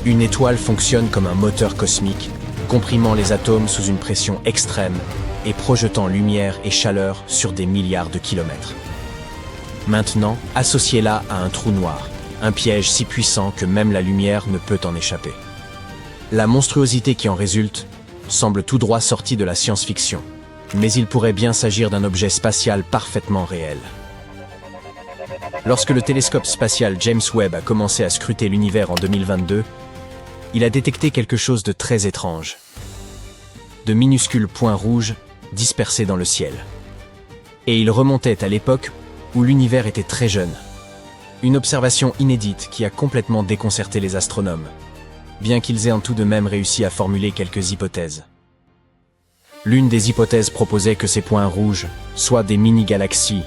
Une étoile fonctionne comme un moteur cosmique, comprimant les atomes sous une pression extrême et projetant lumière et chaleur sur des milliards de kilomètres. Maintenant, associez-la à un trou noir, un piège si puissant que même la lumière ne peut en échapper. La monstruosité qui en résulte semble tout droit sortie de la science-fiction, mais il pourrait bien s'agir d'un objet spatial parfaitement réel. Lorsque le télescope spatial James Webb a commencé à scruter l'univers en 2022, il a détecté quelque chose de très étrange. De minuscules points rouges dispersés dans le ciel. Et il remontait à l'époque où l'univers était très jeune. Une observation inédite qui a complètement déconcerté les astronomes, bien qu'ils aient en tout de même réussi à formuler quelques hypothèses. L'une des hypothèses proposait que ces points rouges soient des mini-galaxies,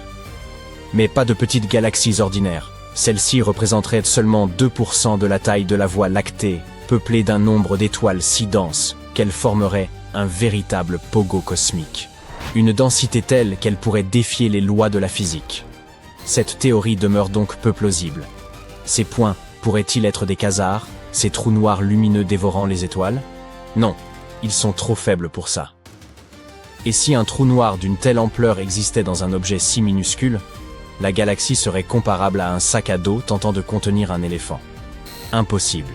mais pas de petites galaxies ordinaires. Celles-ci représenteraient seulement 2% de la taille de la Voie lactée, peuplée d'un nombre d'étoiles si dense qu'elles formeraient un véritable pogo cosmique. Une densité telle qu'elle pourrait défier les lois de la physique. Cette théorie demeure donc peu plausible. Ces points pourraient-ils être des quasars, ces trous noirs lumineux dévorant les étoiles? Non, ils sont trop faibles pour ça. Et si un trou noir d'une telle ampleur existait dans un objet si minuscule, la galaxie serait comparable à un sac à dos tentant de contenir un éléphant. Impossible.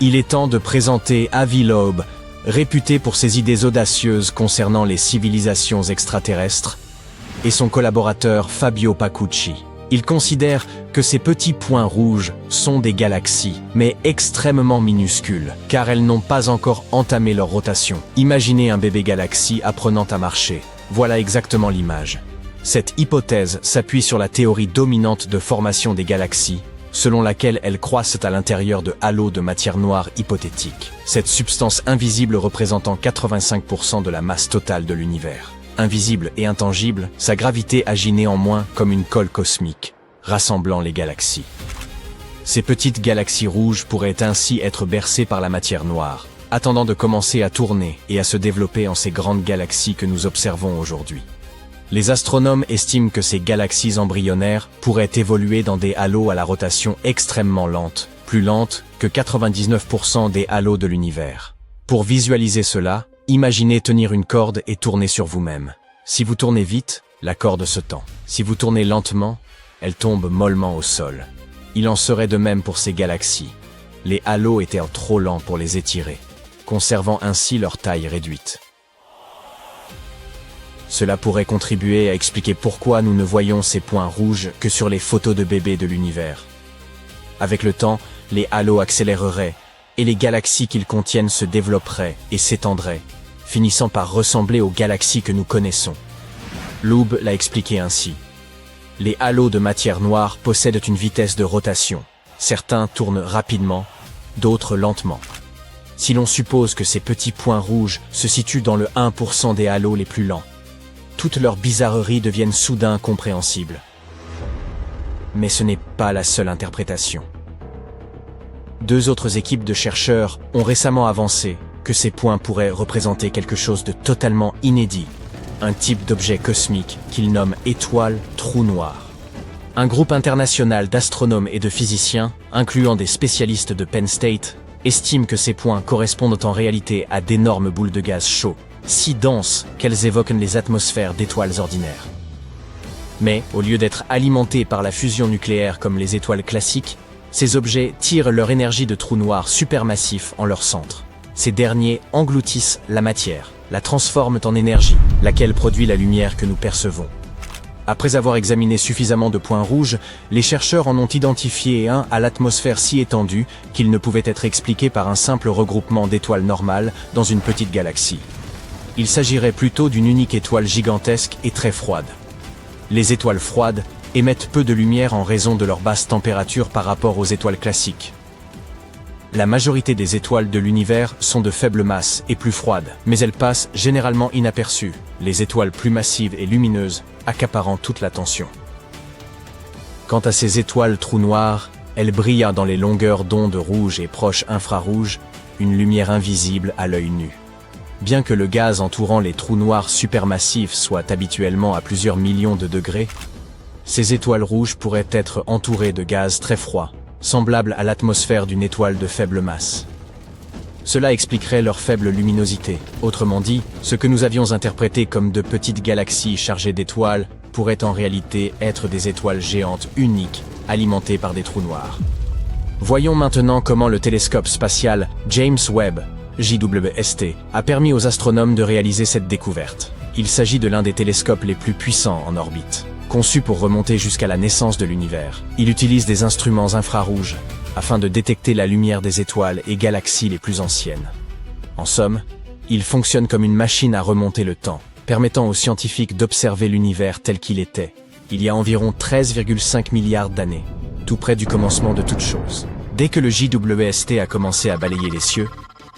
Il est temps de présenter Avi Loeb, réputé pour ses idées audacieuses concernant les civilisations extraterrestres, et son collaborateur Fabio Pacucci. Ils considèrent que ces petits points rouges sont des galaxies, mais extrêmement minuscules, car elles n'ont pas encore entamé leur rotation. Imaginez un bébé galaxie apprenant à marcher. Voilà exactement l'image. Cette hypothèse s'appuie sur la théorie dominante de formation des galaxies, selon laquelle elles croissent à l'intérieur de halos de matière noire hypothétiques. Cette substance invisible représentant 85% de la masse totale de l'univers. Invisible et intangible, sa gravité agit néanmoins comme une colle cosmique, rassemblant les galaxies. Ces petites galaxies rouges pourraient ainsi être bercées par la matière noire, attendant de commencer à tourner et à se développer en ces grandes galaxies que nous observons aujourd'hui. Les astronomes estiment que ces galaxies embryonnaires pourraient évoluer dans des halos à la rotation extrêmement lente, plus lente que 99% des halos de l'univers. Pour visualiser cela, imaginez tenir une corde et tourner sur vous-même. Si vous tournez vite, la corde se tend. Si vous tournez lentement, elle tombe mollement au sol. Il en serait de même pour ces galaxies. Les halos étaient trop lents pour les étirer, conservant ainsi leur taille réduite. Cela pourrait contribuer à expliquer pourquoi nous ne voyons ces points rouges que sur les photos de bébés de l'univers. Avec le temps, les halos accéléreraient, et les galaxies qu'ils contiennent se développeraient et s'étendraient, finissant par ressembler aux galaxies que nous connaissons. Loeb l'a expliqué ainsi. Les halos de matière noire possèdent une vitesse de rotation. Certains tournent rapidement, d'autres lentement. Si l'on suppose que ces petits points rouges se situent dans le 1% des halos les plus lents, toutes leurs bizarreries deviennent soudain compréhensibles. Mais ce n'est pas la seule interprétation. Deux autres équipes de chercheurs ont récemment avancé que ces points pourraient représenter quelque chose de totalement inédit, un type d'objet cosmique qu'ils nomment étoile trou noir. Un groupe international d'astronomes et de physiciens, incluant des spécialistes de Penn State, estime que ces points correspondent en réalité à d'énormes boules de gaz chaud, si denses qu'elles évoquent les atmosphères d'étoiles ordinaires. Mais, au lieu d'être alimentés par la fusion nucléaire comme les étoiles classiques, ces objets tirent leur énergie de trous noirs supermassifs en leur centre. Ces derniers engloutissent la matière, la transforment en énergie, laquelle produit la lumière que nous percevons. Après avoir examiné suffisamment de points rouges, les chercheurs en ont identifié un à l'atmosphère si étendue qu'il ne pouvait être expliqué par un simple regroupement d'étoiles normales dans une petite galaxie. Il s'agirait plutôt d'une unique étoile gigantesque et très froide. Les étoiles froides émettent peu de lumière en raison de leur basse température par rapport aux étoiles classiques. La majorité des étoiles de l'univers sont de faible masse et plus froides, mais elles passent généralement inaperçues, les étoiles plus massives et lumineuses accaparant toute l'attention. Quant à ces étoiles trous noirs, elles brillent dans les longueurs d'onde rouges et proches infrarouges, une lumière invisible à l'œil nu. Bien que le gaz entourant les trous noirs supermassifs soit habituellement à plusieurs millions de degrés, ces étoiles rouges pourraient être entourées de gaz très froid, semblable à l'atmosphère d'une étoile de faible masse. Cela expliquerait leur faible luminosité. Autrement dit, ce que nous avions interprété comme de petites galaxies chargées d'étoiles pourraient en réalité être des étoiles géantes uniques, alimentées par des trous noirs. Voyons maintenant comment le télescope spatial James Webb, JWST, a permis aux astronomes de réaliser cette découverte. Il s'agit de l'un des télescopes les plus puissants en orbite. Conçu pour remonter jusqu'à la naissance de l'univers, il utilise des instruments infrarouges afin de détecter la lumière des étoiles et galaxies les plus anciennes. En somme, il fonctionne comme une machine à remonter le temps, permettant aux scientifiques d'observer l'univers tel qu'il était, il y a environ 13,5 milliards d'années, tout près du commencement de toutes choses. Dès que le JWST a commencé à balayer les cieux,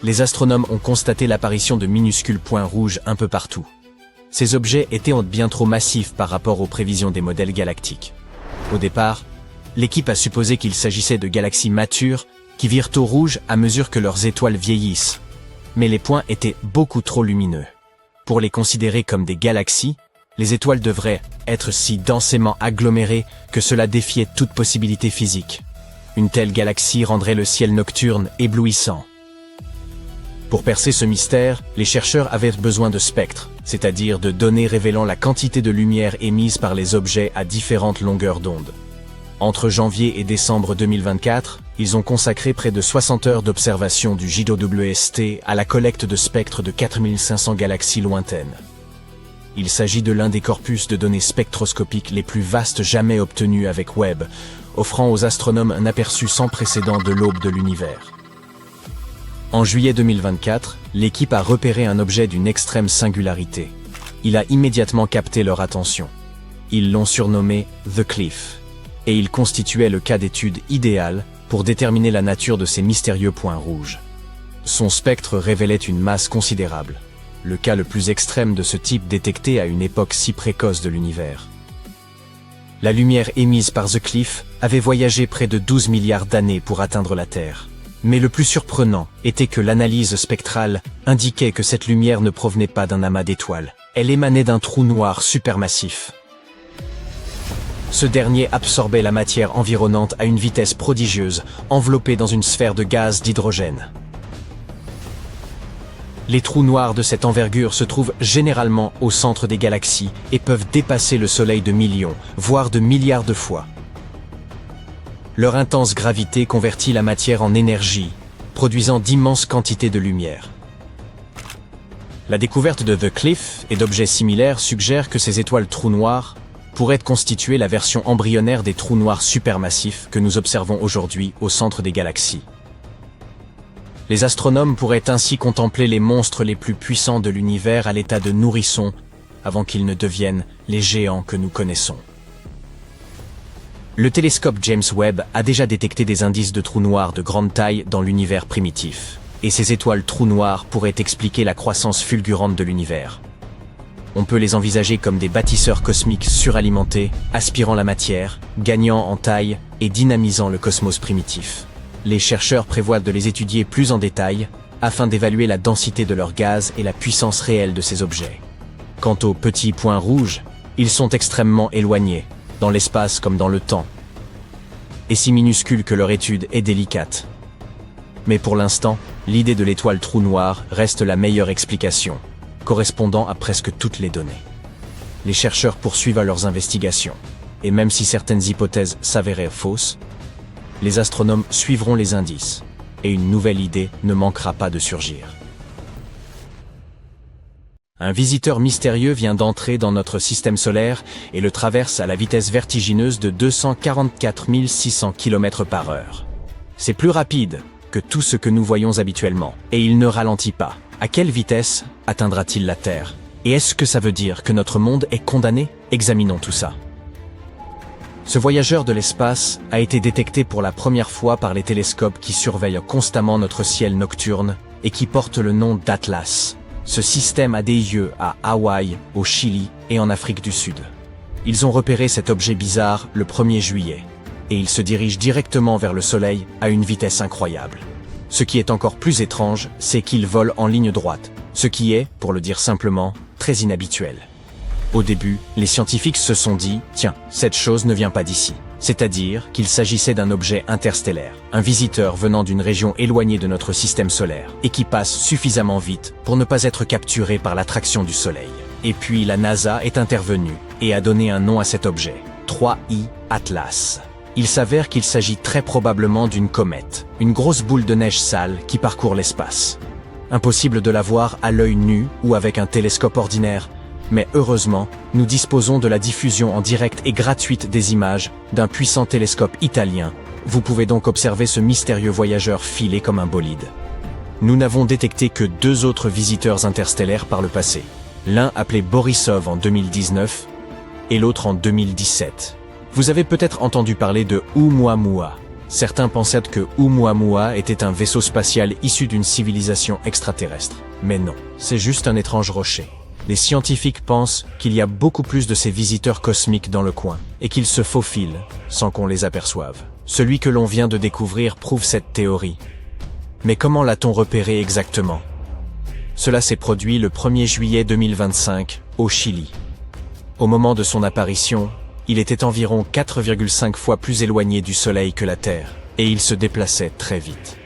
les astronomes ont constaté l'apparition de minuscules points rouges un peu partout. Ces objets étaient bien trop massifs par rapport aux prévisions des modèles galactiques. Au départ, l'équipe a supposé qu'il s'agissait de galaxies matures qui virent au rouge à mesure que leurs étoiles vieillissent. Mais les points étaient beaucoup trop lumineux. Pour les considérer comme des galaxies, les étoiles devraient être si densément agglomérées que cela défiait toute possibilité physique. Une telle galaxie rendrait le ciel nocturne éblouissant. Pour percer ce mystère, les chercheurs avaient besoin de spectres, c'est-à-dire de données révélant la quantité de lumière émise par les objets à différentes longueurs d'onde. Entre janvier et décembre 2024, ils ont consacré près de 60 heures d'observation du JWST à la collecte de spectres de 4500 galaxies lointaines. Il s'agit de l'un des corpus de données spectroscopiques les plus vastes jamais obtenus avec Webb, offrant aux astronomes un aperçu sans précédent de l'aube de l'univers. En juillet 2024, l'équipe a repéré un objet d'une extrême singularité. Il a immédiatement capté leur attention. Ils l'ont surnommé The Cliff, et il constituait le cas d'étude idéal pour déterminer la nature de ces mystérieux points rouges. Son spectre révélait une masse considérable, le cas le plus extrême de ce type détecté à une époque si précoce de l'univers. La lumière émise par The Cliff avait voyagé près de 12 milliards d'années pour atteindre la Terre. Mais le plus surprenant était que l'analyse spectrale indiquait que cette lumière ne provenait pas d'un amas d'étoiles. Elle émanait d'un trou noir supermassif. Ce dernier absorbait la matière environnante à une vitesse prodigieuse, enveloppée dans une sphère de gaz d'hydrogène. Les trous noirs de cette envergure se trouvent généralement au centre des galaxies et peuvent dépasser le Soleil de millions, voire de milliards de fois. Leur intense gravité convertit la matière en énergie, produisant d'immenses quantités de lumière. La découverte de The Cliff et d'objets similaires suggère que ces étoiles trous noirs pourraient constituer la version embryonnaire des trous noirs supermassifs que nous observons aujourd'hui au centre des galaxies. Les astronomes pourraient ainsi contempler les monstres les plus puissants de l'univers à l'état de nourrissons avant qu'ils ne deviennent les géants que nous connaissons. Le télescope James Webb a déjà détecté des indices de trous noirs de grande taille dans l'univers primitif, et ces étoiles trous noirs pourraient expliquer la croissance fulgurante de l'univers. On peut les envisager comme des bâtisseurs cosmiques suralimentés, aspirant la matière, gagnant en taille et dynamisant le cosmos primitif. Les chercheurs prévoient de les étudier plus en détail, afin d'évaluer la densité de leur gaz et la puissance réelle de ces objets. Quant aux petits points rouges, ils sont extrêmement éloignés, dans l'espace comme dans le temps, et si minuscules que leur étude est délicate. Mais pour l'instant, l'idée de l'étoile trou noir reste la meilleure explication, correspondant à presque toutes les données. Les chercheurs poursuivent leurs investigations, et même si certaines hypothèses s'avéraient fausses, les astronomes suivront les indices, et une nouvelle idée ne manquera pas de surgir. Un visiteur mystérieux vient d'entrer dans notre système solaire et le traverse à la vitesse vertigineuse de 244 600 km/h. C'est plus rapide que tout ce que nous voyons habituellement, et il ne ralentit pas. À quelle vitesse atteindra-t-il la Terre? Et est-ce que ça veut dire que notre monde est condamné? Examinons tout ça. Ce voyageur de l'espace a été détecté pour la première fois par les télescopes qui surveillent constamment notre ciel nocturne et qui portent le nom d'Atlas. Ce système a des yeux à Hawaï, au Chili et en Afrique du Sud. Ils ont repéré cet objet bizarre le 1er juillet, et il se dirige directement vers le Soleil à une vitesse incroyable. Ce qui est encore plus étrange, c'est qu'il vole en ligne droite, ce qui est, pour le dire simplement, très inhabituel. Au début, les scientifiques se sont dit « Tiens, cette chose ne vient pas d'ici ». C'est-à-dire qu'il s'agissait d'un objet interstellaire, un visiteur venant d'une région éloignée de notre système solaire, et qui passe suffisamment vite pour ne pas être capturé par l'attraction du Soleil. Et puis la NASA est intervenue et a donné un nom à cet objet, 3I Atlas. Il s'avère qu'il s'agit très probablement d'une comète, une grosse boule de neige sale qui parcourt l'espace. Impossible de la voir à l'œil nu ou avec un télescope ordinaire, mais heureusement, nous disposons de la diffusion en direct et gratuite des images d'un puissant télescope italien. Vous pouvez donc observer ce mystérieux voyageur filer comme un bolide. Nous n'avons détecté que 2 autres visiteurs interstellaires par le passé. L'un appelé Borisov en 2019 et l'autre en 2017. Vous avez peut-être entendu parler de Oumuamua. Certains pensaient que Oumuamua était un vaisseau spatial issu d'une civilisation extraterrestre. Mais non, c'est juste un étrange rocher. Les scientifiques pensent qu'il y a beaucoup plus de ces visiteurs cosmiques dans le coin, et qu'ils se faufilent sans qu'on les aperçoive. Celui que l'on vient de découvrir prouve cette théorie. Mais comment l'a-t-on repéré exactement? Cela s'est produit le 1er juillet 2025, au Chili. Au moment de son apparition, il était environ 4,5 fois plus éloigné du Soleil que la Terre, et il se déplaçait très vite.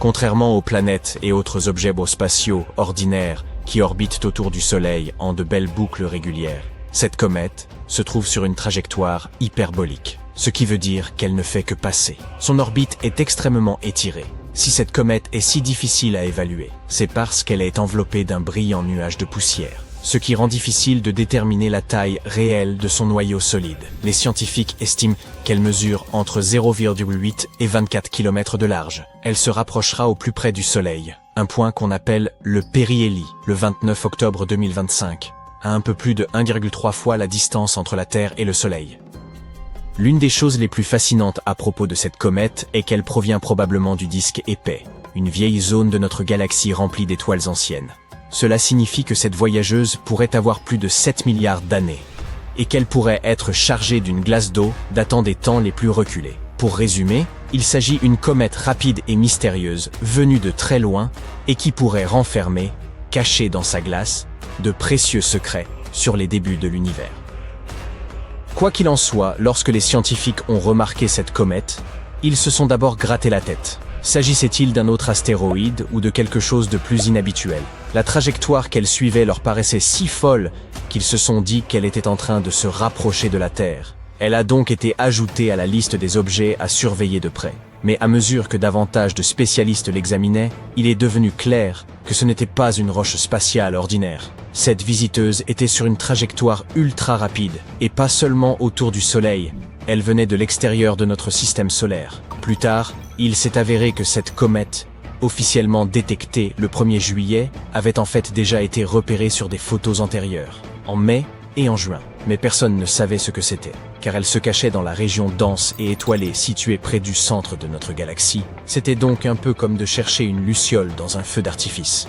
Contrairement aux planètes et autres objets spatiaux ordinaires, qui orbitent autour du Soleil en de belles boucles régulières, cette comète se trouve sur une trajectoire hyperbolique, ce qui veut dire qu'elle ne fait que passer. Son orbite est extrêmement étirée. Si cette comète est si difficile à évaluer, c'est parce qu'elle est enveloppée d'un brillant nuage de poussière, ce qui rend difficile de déterminer la taille réelle de son noyau solide. Les scientifiques estiment qu'elle mesure entre 0,8 et 24 km de large. Elle se rapprochera au plus près du Soleil, un point qu'on appelle le périhélie, le 29 octobre 2025, à un peu plus de 1,3 fois la distance entre la Terre et le Soleil. L'une des choses les plus fascinantes à propos de cette comète est qu'elle provient probablement du disque épais, une vieille zone de notre galaxie remplie d'étoiles anciennes. Cela signifie que cette voyageuse pourrait avoir plus de 7 milliards d'années, et qu'elle pourrait être chargée d'une glace d'eau datant des temps les plus reculés. Pour résumer, il s'agit d'une comète rapide et mystérieuse, venue de très loin, et qui pourrait renfermer, caché dans sa glace, de précieux secrets sur les débuts de l'univers. Quoi qu'il en soit, lorsque les scientifiques ont remarqué cette comète, ils se sont d'abord gratté la tête. S'agissait-il d'un autre astéroïde ou de quelque chose de plus inhabituel? La trajectoire qu'elle suivait leur paraissait si folle qu'ils se sont dit qu'elle était en train de se rapprocher de la Terre. Elle a donc été ajoutée à la liste des objets à surveiller de près. Mais à mesure que davantage de spécialistes l'examinaient, il est devenu clair que ce n'était pas une roche spatiale ordinaire. Cette visiteuse était sur une trajectoire ultra rapide, et pas seulement autour du Soleil. Elle venait de l'extérieur de notre système solaire. Plus tard, il s'est avéré que cette comète, officiellement détectée le 1er juillet, avait en fait déjà été repérée sur des photos antérieures, en mai et en juin. Mais personne ne savait ce que c'était, car elle se cachait dans la région dense et étoilée située près du centre de notre galaxie. C'était donc un peu comme de chercher une luciole dans un feu d'artifice.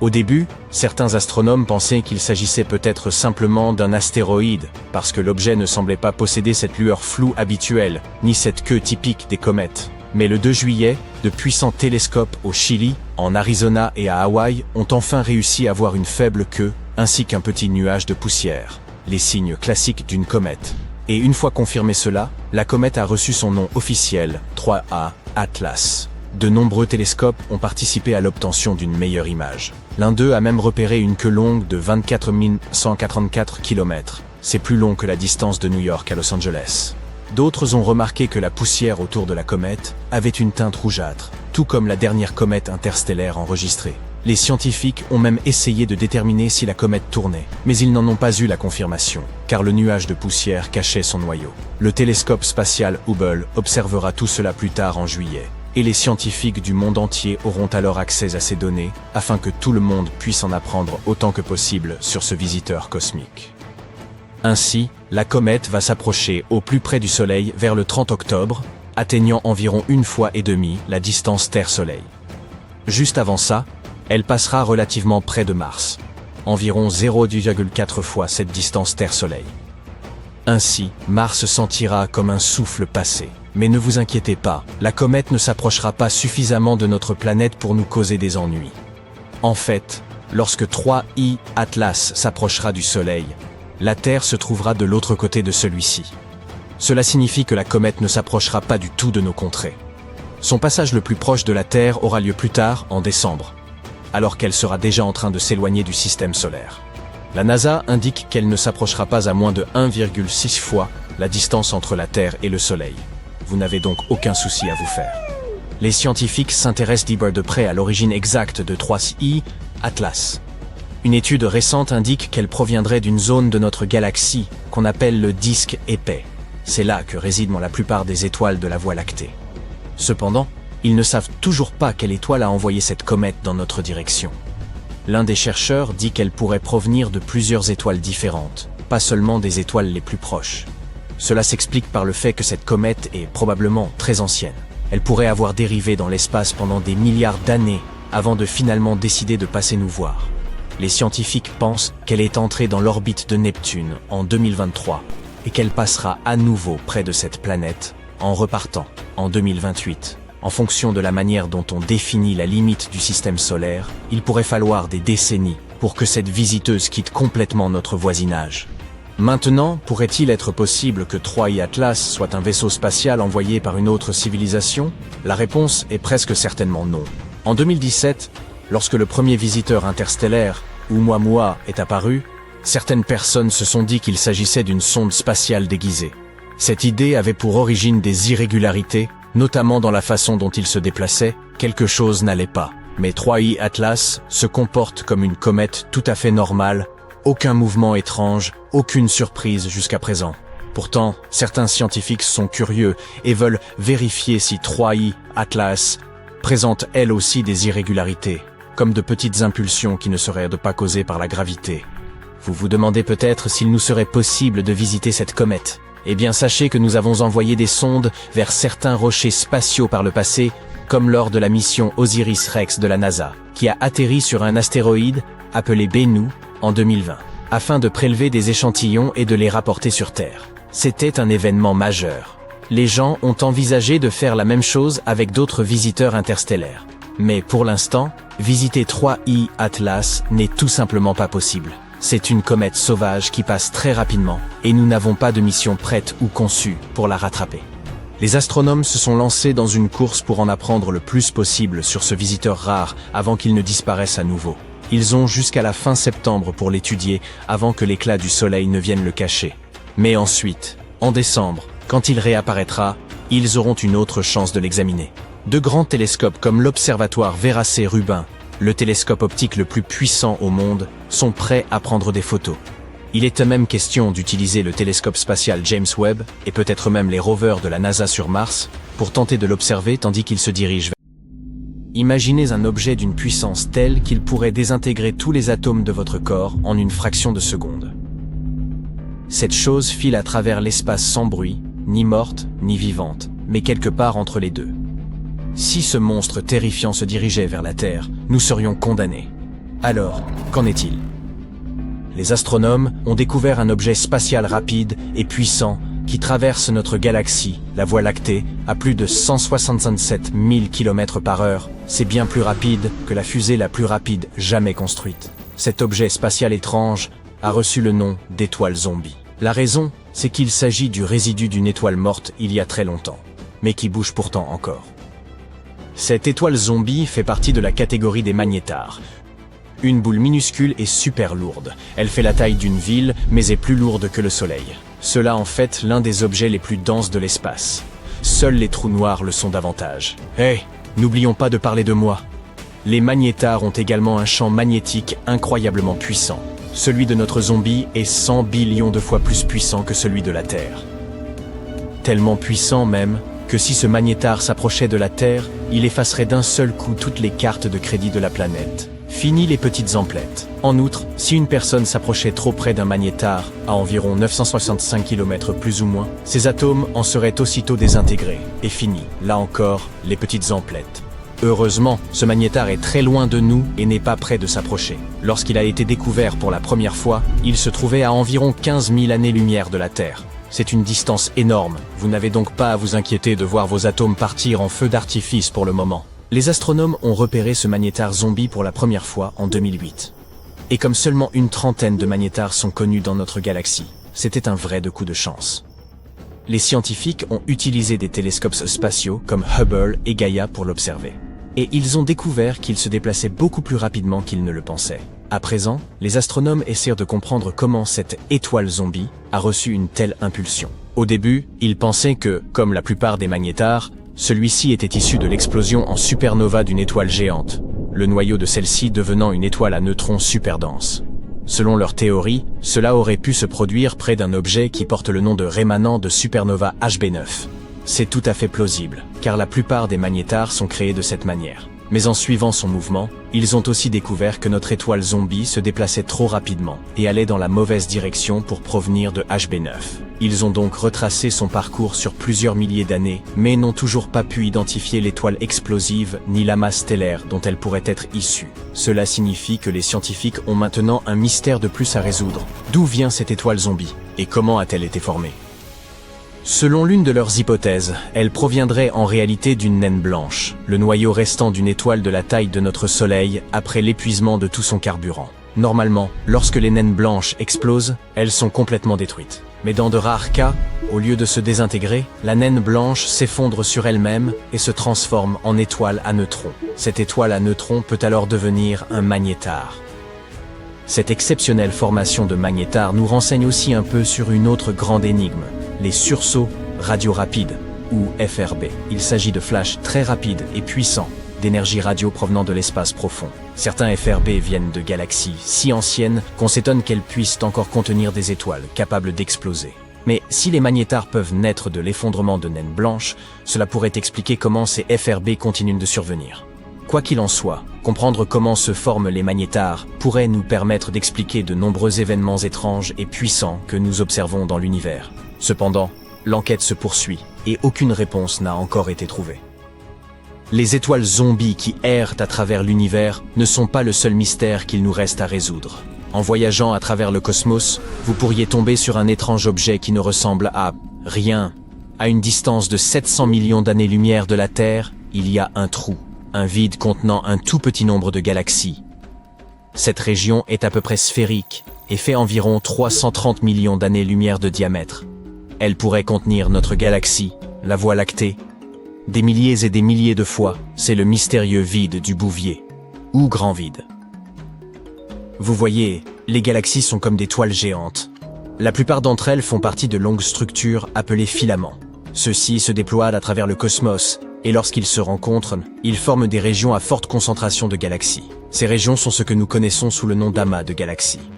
Au début, certains astronomes pensaient qu'il s'agissait peut-être simplement d'un astéroïde, parce que l'objet ne semblait pas posséder cette lueur floue habituelle, ni cette queue typique des comètes. Mais le 2 juillet, de puissants télescopes au Chili, en Arizona et à Hawaï ont enfin réussi à voir une faible queue, ainsi qu'un petit nuage de poussière, les signes classiques d'une comète. Et une fois confirmé cela, la comète a reçu son nom officiel, 3A Atlas. De nombreux télescopes ont participé à l'obtention d'une meilleure image. L'un d'eux a même repéré une queue longue de 24 144 km. C'est plus long que la distance de New York à Los Angeles. D'autres ont remarqué que la poussière autour de la comète avait une teinte rougeâtre, tout comme la dernière comète interstellaire enregistrée. Les scientifiques ont même essayé de déterminer si la comète tournait, mais ils n'en ont pas eu la confirmation, car le nuage de poussière cachait son noyau. Le télescope spatial Hubble observera tout cela plus tard en juillet, et les scientifiques du monde entier auront alors accès à ces données, afin que tout le monde puisse en apprendre autant que possible sur ce visiteur cosmique. Ainsi, la comète va s'approcher au plus près du Soleil vers le 30 octobre, atteignant environ 1,5 fois la distance Terre-Soleil. Juste avant ça, elle passera relativement près de Mars, environ 0,4 fois cette distance Terre-Soleil. Ainsi, Mars sentira comme un souffle passé. Mais ne vous inquiétez pas, la comète ne s'approchera pas suffisamment de notre planète pour nous causer des ennuis. En fait, lorsque 3I Atlas s'approchera du Soleil, la Terre se trouvera de l'autre côté de celui-ci. Cela signifie que la comète ne s'approchera pas du tout de nos contrées. Son passage le plus proche de la Terre aura lieu plus tard, en décembre, alors qu'elle sera déjà en train de s'éloigner du système solaire. La NASA indique qu'elle ne s'approchera pas à moins de 1,6 fois la distance entre la Terre et le Soleil. Vous n'avez donc aucun souci à vous faire. Les scientifiques s'intéressent de près à l'origine exacte de 3I Atlas. Une étude récente indique qu'elle proviendrait d'une zone de notre galaxie qu'on appelle le disque épais. C'est là que résident la plupart des étoiles de la Voie lactée. Cependant, ils ne savent toujours pas quelle étoile a envoyé cette comète dans notre direction. L'un des chercheurs dit qu'elle pourrait provenir de plusieurs étoiles différentes, pas seulement des étoiles les plus proches. Cela s'explique par le fait que cette comète est probablement très ancienne. Elle pourrait avoir dérivé dans l'espace pendant des milliards d'années avant de finalement décider de passer nous voir. Les scientifiques pensent qu'elle est entrée dans l'orbite de Neptune en 2023 et qu'elle passera à nouveau près de cette planète en repartant en 2028. En fonction de la manière dont on définit la limite du système solaire, il pourrait falloir des décennies pour que cette visiteuse quitte complètement notre voisinage. Maintenant, pourrait-il être possible que 3I Atlas soit un vaisseau spatial envoyé par une autre civilisation? La réponse est presque certainement non. En 2017, lorsque le premier visiteur interstellaire, Oumuamua, est apparu, certaines personnes se sont dit qu'il s'agissait d'une sonde spatiale déguisée. Cette idée avait pour origine des irrégularités, notamment dans la façon dont il se déplaçait. Quelque chose n'allait pas. Mais 3I Atlas se comporte comme une comète tout à fait normale, aucun mouvement étrange, aucune surprise jusqu'à présent. Pourtant, certains scientifiques sont curieux et veulent vérifier si 3I Atlas présente elle aussi des irrégularités, comme de petites impulsions qui ne seraient pas causées par la gravité. Vous vous demandez peut-être s'il nous serait possible de visiter cette comète. Eh bien, sachez que nous avons envoyé des sondes vers certains rochers spatiaux par le passé, comme lors de la mission Osiris-Rex de la NASA, qui a atterri sur un astéroïde appelé Bennu en 2020, afin de prélever des échantillons et de les rapporter sur Terre. C'était un événement majeur. Les gens ont envisagé de faire la même chose avec d'autres visiteurs interstellaires. Mais pour l'instant, visiter 3I Atlas n'est tout simplement pas possible. C'est une comète sauvage qui passe très rapidement et nous n'avons pas de mission prête ou conçue pour la rattraper. Les astronomes se sont lancés dans une course pour en apprendre le plus possible sur ce visiteur rare avant qu'il ne disparaisse à nouveau. Ils ont jusqu'à la fin septembre pour l'étudier avant que l'éclat du soleil ne vienne le cacher. Mais ensuite, en décembre, quand il réapparaîtra, ils auront une autre chance de l'examiner. De grands télescopes comme l'observatoire Vérace-Rubin, le télescope optique le plus puissant au monde, sont prêts à prendre des photos. Il est même question d'utiliser le télescope spatial James Webb et peut-être même les rovers de la NASA sur Mars pour tenter de l'observer tandis qu'il se dirige vers... Imaginez un objet d'une puissance telle qu'il pourrait désintégrer tous les atomes de votre corps en une fraction de seconde. Cette chose file à travers l'espace sans bruit, ni morte, ni vivante, mais quelque part entre les deux. Si ce monstre terrifiant se dirigeait vers la Terre, nous serions condamnés. Alors, qu'en est-il? Les astronomes ont découvert un objet spatial rapide et puissant qui traverse notre galaxie, la Voie lactée, à plus de 167 000 km/h. C'est bien plus rapide que la fusée la plus rapide jamais construite. Cet objet spatial étrange a reçu le nom d'étoile zombie. La raison, c'est qu'il s'agit du résidu d'une étoile morte il y a très longtemps, mais qui bouge pourtant encore. Cette étoile zombie fait partie de la catégorie des magnétars. Une boule minuscule et super lourde. Elle fait la taille d'une ville, mais est plus lourde que le Soleil. Cela en fait l'un des objets les plus denses de l'espace. Seuls les trous noirs le sont davantage. Hey, n'oublions pas de parler de moi. Les magnétars ont également un champ magnétique incroyablement puissant. Celui de notre zombie est 100 billions de fois plus puissant que celui de la Terre. Tellement puissant même que si ce magnétar s'approchait de la Terre, il effacerait d'un seul coup toutes les cartes de crédit de la planète. Fini les petites emplettes. En outre, si une personne s'approchait trop près d'un magnétar, à environ 965 km plus ou moins, ses atomes en seraient aussitôt désintégrés. Et fini, là encore, les petites emplettes. Heureusement, ce magnétar est très loin de nous et n'est pas près de s'approcher. Lorsqu'il a été découvert pour la première fois, il se trouvait à environ 15 000 années-lumière de la Terre. C'est une distance énorme, vous n'avez donc pas à vous inquiéter de voir vos atomes partir en feu d'artifice pour le moment. Les astronomes ont repéré ce magnétar zombie pour la première fois en 2008. Et comme seulement une trentaine de magnétars sont connus dans notre galaxie, c'était un vrai coup de chance. Les scientifiques ont utilisé des télescopes spatiaux comme Hubble et Gaia pour l'observer. Et ils ont découvert qu'il se déplaçait beaucoup plus rapidement qu'ils ne le pensaient. À présent, les astronomes essaient de comprendre comment cette étoile zombie a reçu une telle impulsion. Au début, ils pensaient que, comme la plupart des magnétars, celui-ci était issu de l'explosion en supernova d'une étoile géante, le noyau de celle-ci devenant une étoile à neutrons super dense. Selon leur théorie, cela aurait pu se produire près d'un objet qui porte le nom de rémanent de supernova HB9. C'est tout à fait plausible, car la plupart des magnétars sont créés de cette manière. Mais en suivant son mouvement, ils ont aussi découvert que notre étoile zombie se déplaçait trop rapidement et allait dans la mauvaise direction pour provenir de HB9. Ils ont donc retracé son parcours sur plusieurs milliers d'années, mais n'ont toujours pas pu identifier l'étoile explosive ni l'amas stellaire dont elle pourrait être issue. Cela signifie que les scientifiques ont maintenant un mystère de plus à résoudre. D'où vient cette étoile zombie et comment a-t-elle été formée ? Selon l'une de leurs hypothèses, elle proviendrait en réalité d'une naine blanche, le noyau restant d'une étoile de la taille de notre Soleil après l'épuisement de tout son carburant. Normalement, lorsque les naines blanches explosent, elles sont complètement détruites. Mais dans de rares cas, au lieu de se désintégrer, la naine blanche s'effondre sur elle-même et se transforme en étoile à neutrons. Cette étoile à neutrons peut alors devenir un magnétar. Cette exceptionnelle formation de magnétars nous renseigne aussi un peu sur une autre grande énigme, les sursauts radio-rapides, ou FRB. Il s'agit de flashs très rapides et puissants, d'énergie radio provenant de l'espace profond. Certains FRB viennent de galaxies si anciennes qu'on s'étonne qu'elles puissent encore contenir des étoiles capables d'exploser. Mais si les magnétars peuvent naître de l'effondrement de naines blanches, cela pourrait expliquer comment ces FRB continuent de survenir. Quoi qu'il en soit, comprendre comment se forment les magnétars pourrait nous permettre d'expliquer de nombreux événements étranges et puissants que nous observons dans l'univers. Cependant, l'enquête se poursuit et aucune réponse n'a encore été trouvée. Les étoiles zombies qui errent à travers l'univers ne sont pas le seul mystère qu'il nous reste à résoudre. En voyageant à travers le cosmos, vous pourriez tomber sur un étrange objet qui ne ressemble à rien. À une distance de 700 millions d'années-lumière de la Terre, il y a un trou, un vide contenant un tout petit nombre de galaxies. Cette région est à peu près sphérique et fait environ 330 millions d'années-lumière de diamètre. Elle pourrait contenir notre galaxie, la Voie lactée. Des milliers et des milliers de fois, c'est le mystérieux vide du Bouvier, ou grand vide. Vous voyez, les galaxies sont comme des toiles géantes. La plupart d'entre elles font partie de longues structures appelées filaments. Ceux-ci se déploient à travers le cosmos, et lorsqu'ils se rencontrent, ils forment des régions à forte concentration de galaxies. Ces régions sont ce que nous connaissons sous le nom d'amas de galaxies.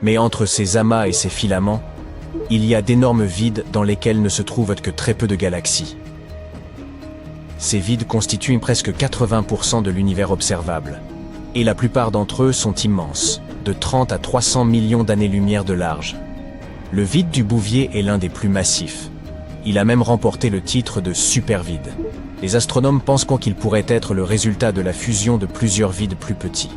Mais entre ces amas et ces filaments, il y a d'énormes vides dans lesquels ne se trouvent que très peu de galaxies. Ces vides constituent presque 80% de l'univers observable, et la plupart d'entre eux sont immenses, de 30 à 300 millions d'années-lumière de large. Le vide du Bouvier est l'un des plus massifs. Il a même remporté le titre de supervide. Les astronomes pensent qu'il pourrait être le résultat de la fusion de plusieurs vides plus petits.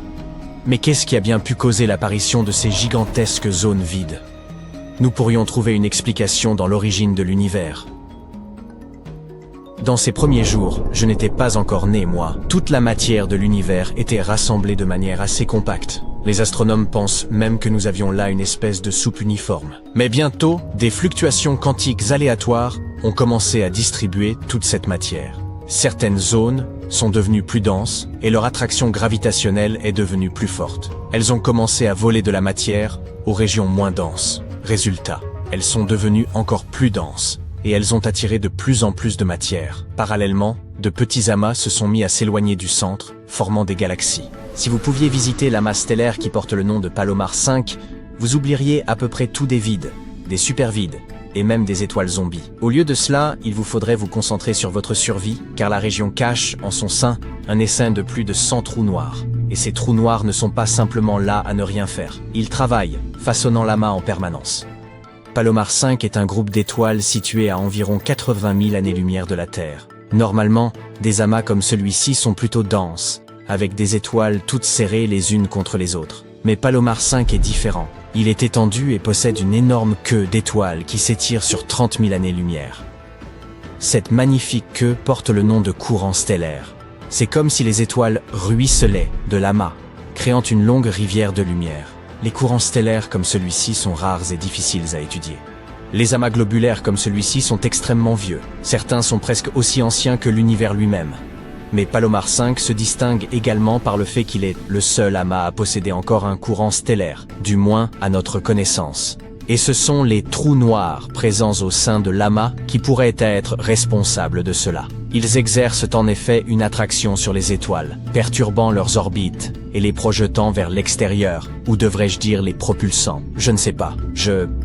Mais qu'est-ce qui a bien pu causer l'apparition de ces gigantesques zones vides ? Nous pourrions trouver une explication dans l'origine de l'univers. Dans ces premiers jours, je n'étais pas encore né, moi. Toute la matière de l'univers était rassemblée de manière assez compacte. Les astronomes pensent même que nous avions là une espèce de soupe uniforme. Mais bientôt, des fluctuations quantiques aléatoires ont commencé à distribuer toute cette matière. Certaines zones sont devenues plus denses et leur attraction gravitationnelle est devenue plus forte. Elles ont commencé à voler de la matière aux régions moins denses. Résultat, elles sont devenues encore plus denses et elles ont attiré de plus en plus de matière. Parallèlement, de petits amas se sont mis à s'éloigner du centre, formant des galaxies. Si vous pouviez visiter l'amas stellaire qui porte le nom de Palomar 5, vous oublieriez à peu près tout des vides, des supervides, et même des étoiles zombies. Au lieu de cela, il vous faudrait vous concentrer sur votre survie, car la région cache, en son sein, un essaim de plus de 100 trous noirs. Et ces trous noirs ne sont pas simplement là à ne rien faire. Ils travaillent, façonnant l'amas en permanence. Palomar 5 est un groupe d'étoiles situé à environ 80 000 années-lumière de la Terre. Normalement, des amas comme celui-ci sont plutôt denses, avec des étoiles toutes serrées les unes contre les autres. Mais Palomar 5 est différent. Il est étendu et possède une énorme queue d'étoiles qui s'étire sur 30 000 années-lumière. Cette magnifique queue porte le nom de courant stellaire. C'est comme si les étoiles ruisselaient de l'amas, créant une longue rivière de lumière. Les courants stellaires comme celui-ci sont rares et difficiles à étudier. Les amas globulaires comme celui-ci sont extrêmement vieux. Certains sont presque aussi anciens que l'univers lui-même. Mais Palomar 5 se distingue également par le fait qu'il est le seul amas à posséder encore un courant stellaire, du moins à notre connaissance. Et ce sont les trous noirs présents au sein de l'amas qui pourraient être responsables de cela. Ils exercent en effet une attraction sur les étoiles, perturbant leurs orbites et les projetant vers l'extérieur, ou devrais-je dire les propulsant, je ne sais pas.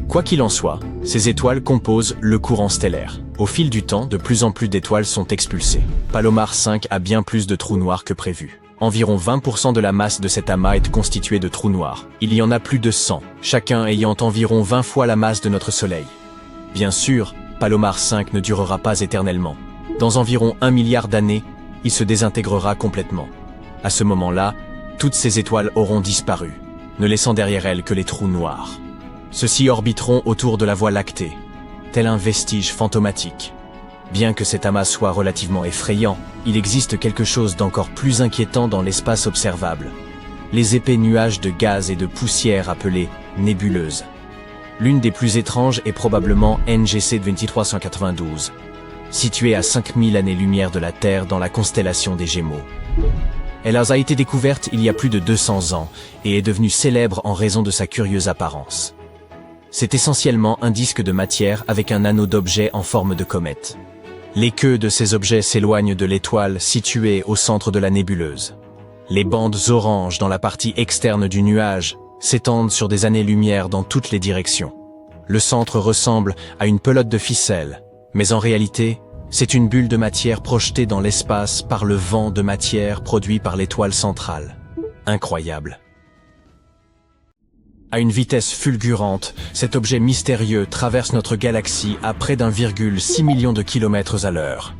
Quoi qu'il en soit, ces étoiles composent le courant stellaire. Au fil du temps, de plus en plus d'étoiles sont expulsées. Palomar 5 a bien plus de trous noirs que prévu. Environ 20% de la masse de cet amas est constituée de trous noirs. Il y en a plus de 100, chacun ayant environ 20 fois la masse de notre Soleil. Bien sûr, Palomar 5 ne durera pas éternellement. Dans environ 1 milliard d'années, il se désintégrera complètement. À ce moment-là, toutes ces étoiles auront disparu, ne laissant derrière elles que les trous noirs. Ceux-ci orbiteront autour de la Voie lactée, tel un vestige fantomatique. Bien que cet amas soit relativement effrayant, il existe quelque chose d'encore plus inquiétant dans l'espace observable. Les épais nuages de gaz et de poussière appelés nébuleuses. L'une des plus étranges est probablement NGC 2392, située à 5000 années-lumière de la Terre dans la constellation des Gémeaux. Elle a été découverte il y a plus de 200 ans et est devenue célèbre en raison de sa curieuse apparence. C'est essentiellement un disque de matière avec un anneau d'objets en forme de comète. Les queues de ces objets s'éloignent de l'étoile située au centre de la nébuleuse. Les bandes oranges dans la partie externe du nuage s'étendent sur des années-lumière dans toutes les directions. Le centre ressemble à une pelote de ficelle, mais en réalité, c'est une bulle de matière projetée dans l'espace par le vent de matière produit par l'étoile centrale. Incroyable. À une vitesse fulgurante, cet objet mystérieux traverse notre galaxie à près d'1,6 million de kilomètres à l'heure.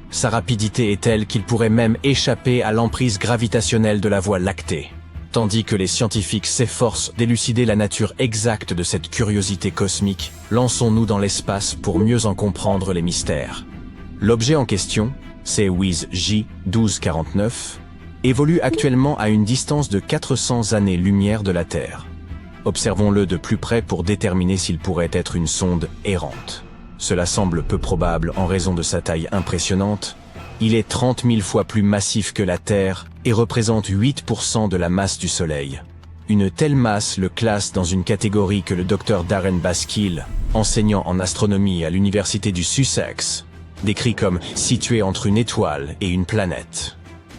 Sa rapidité est telle qu'il pourrait même échapper à l'emprise gravitationnelle de la Voie lactée. Tandis que les scientifiques s'efforcent d'élucider la nature exacte de cette curiosité cosmique, lançons-nous dans l'espace pour mieux en comprendre les mystères. L'objet en question, CEWIS J1249, évolue actuellement à une distance de 400 années-lumière de la Terre. Observons-le de plus près pour déterminer s'il pourrait être une sonde errante. Cela semble peu probable en raison de sa taille impressionnante. Il est 30 000 fois plus massif que la Terre et représente 8% de la masse du Soleil. Une telle masse le classe dans une catégorie que le Dr Darren Baskill, enseignant en astronomie à l'université du Sussex, décrit comme située entre une étoile et une planète.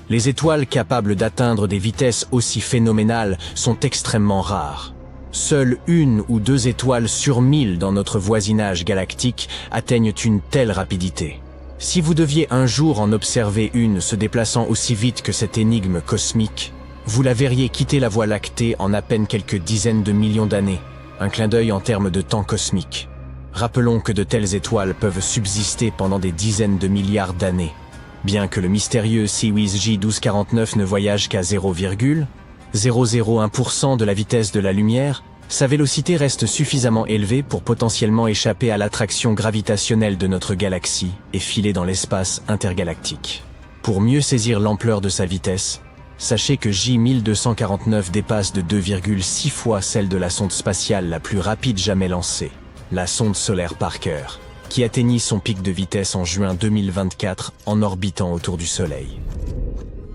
Les étoiles capables d'atteindre des vitesses aussi phénoménales sont extrêmement rares. Seules 1 ou 2 étoiles sur 1000 dans notre voisinage galactique atteignent une telle rapidité. Si vous deviez un jour en observer une se déplaçant aussi vite que cette énigme cosmique, vous la verriez quitter la Voie lactée en à peine quelques dizaines de millions d'années, un clin d'œil en termes de temps cosmique. Rappelons que de telles étoiles peuvent subsister pendant des dizaines de milliards d'années. Bien que le mystérieux CEWIS J1249 ne voyage qu'à 0,001% de la vitesse de la lumière, sa vélocité reste suffisamment élevée pour potentiellement échapper à l'attraction gravitationnelle de notre galaxie et filer dans l'espace intergalactique. Pour mieux saisir l'ampleur de sa vitesse, sachez que J1249 dépasse de 2,6 fois celle de la sonde spatiale la plus rapide jamais lancée, la sonde solaire Parker, qui atteignit son pic de vitesse en juin 2024 en orbitant autour du Soleil.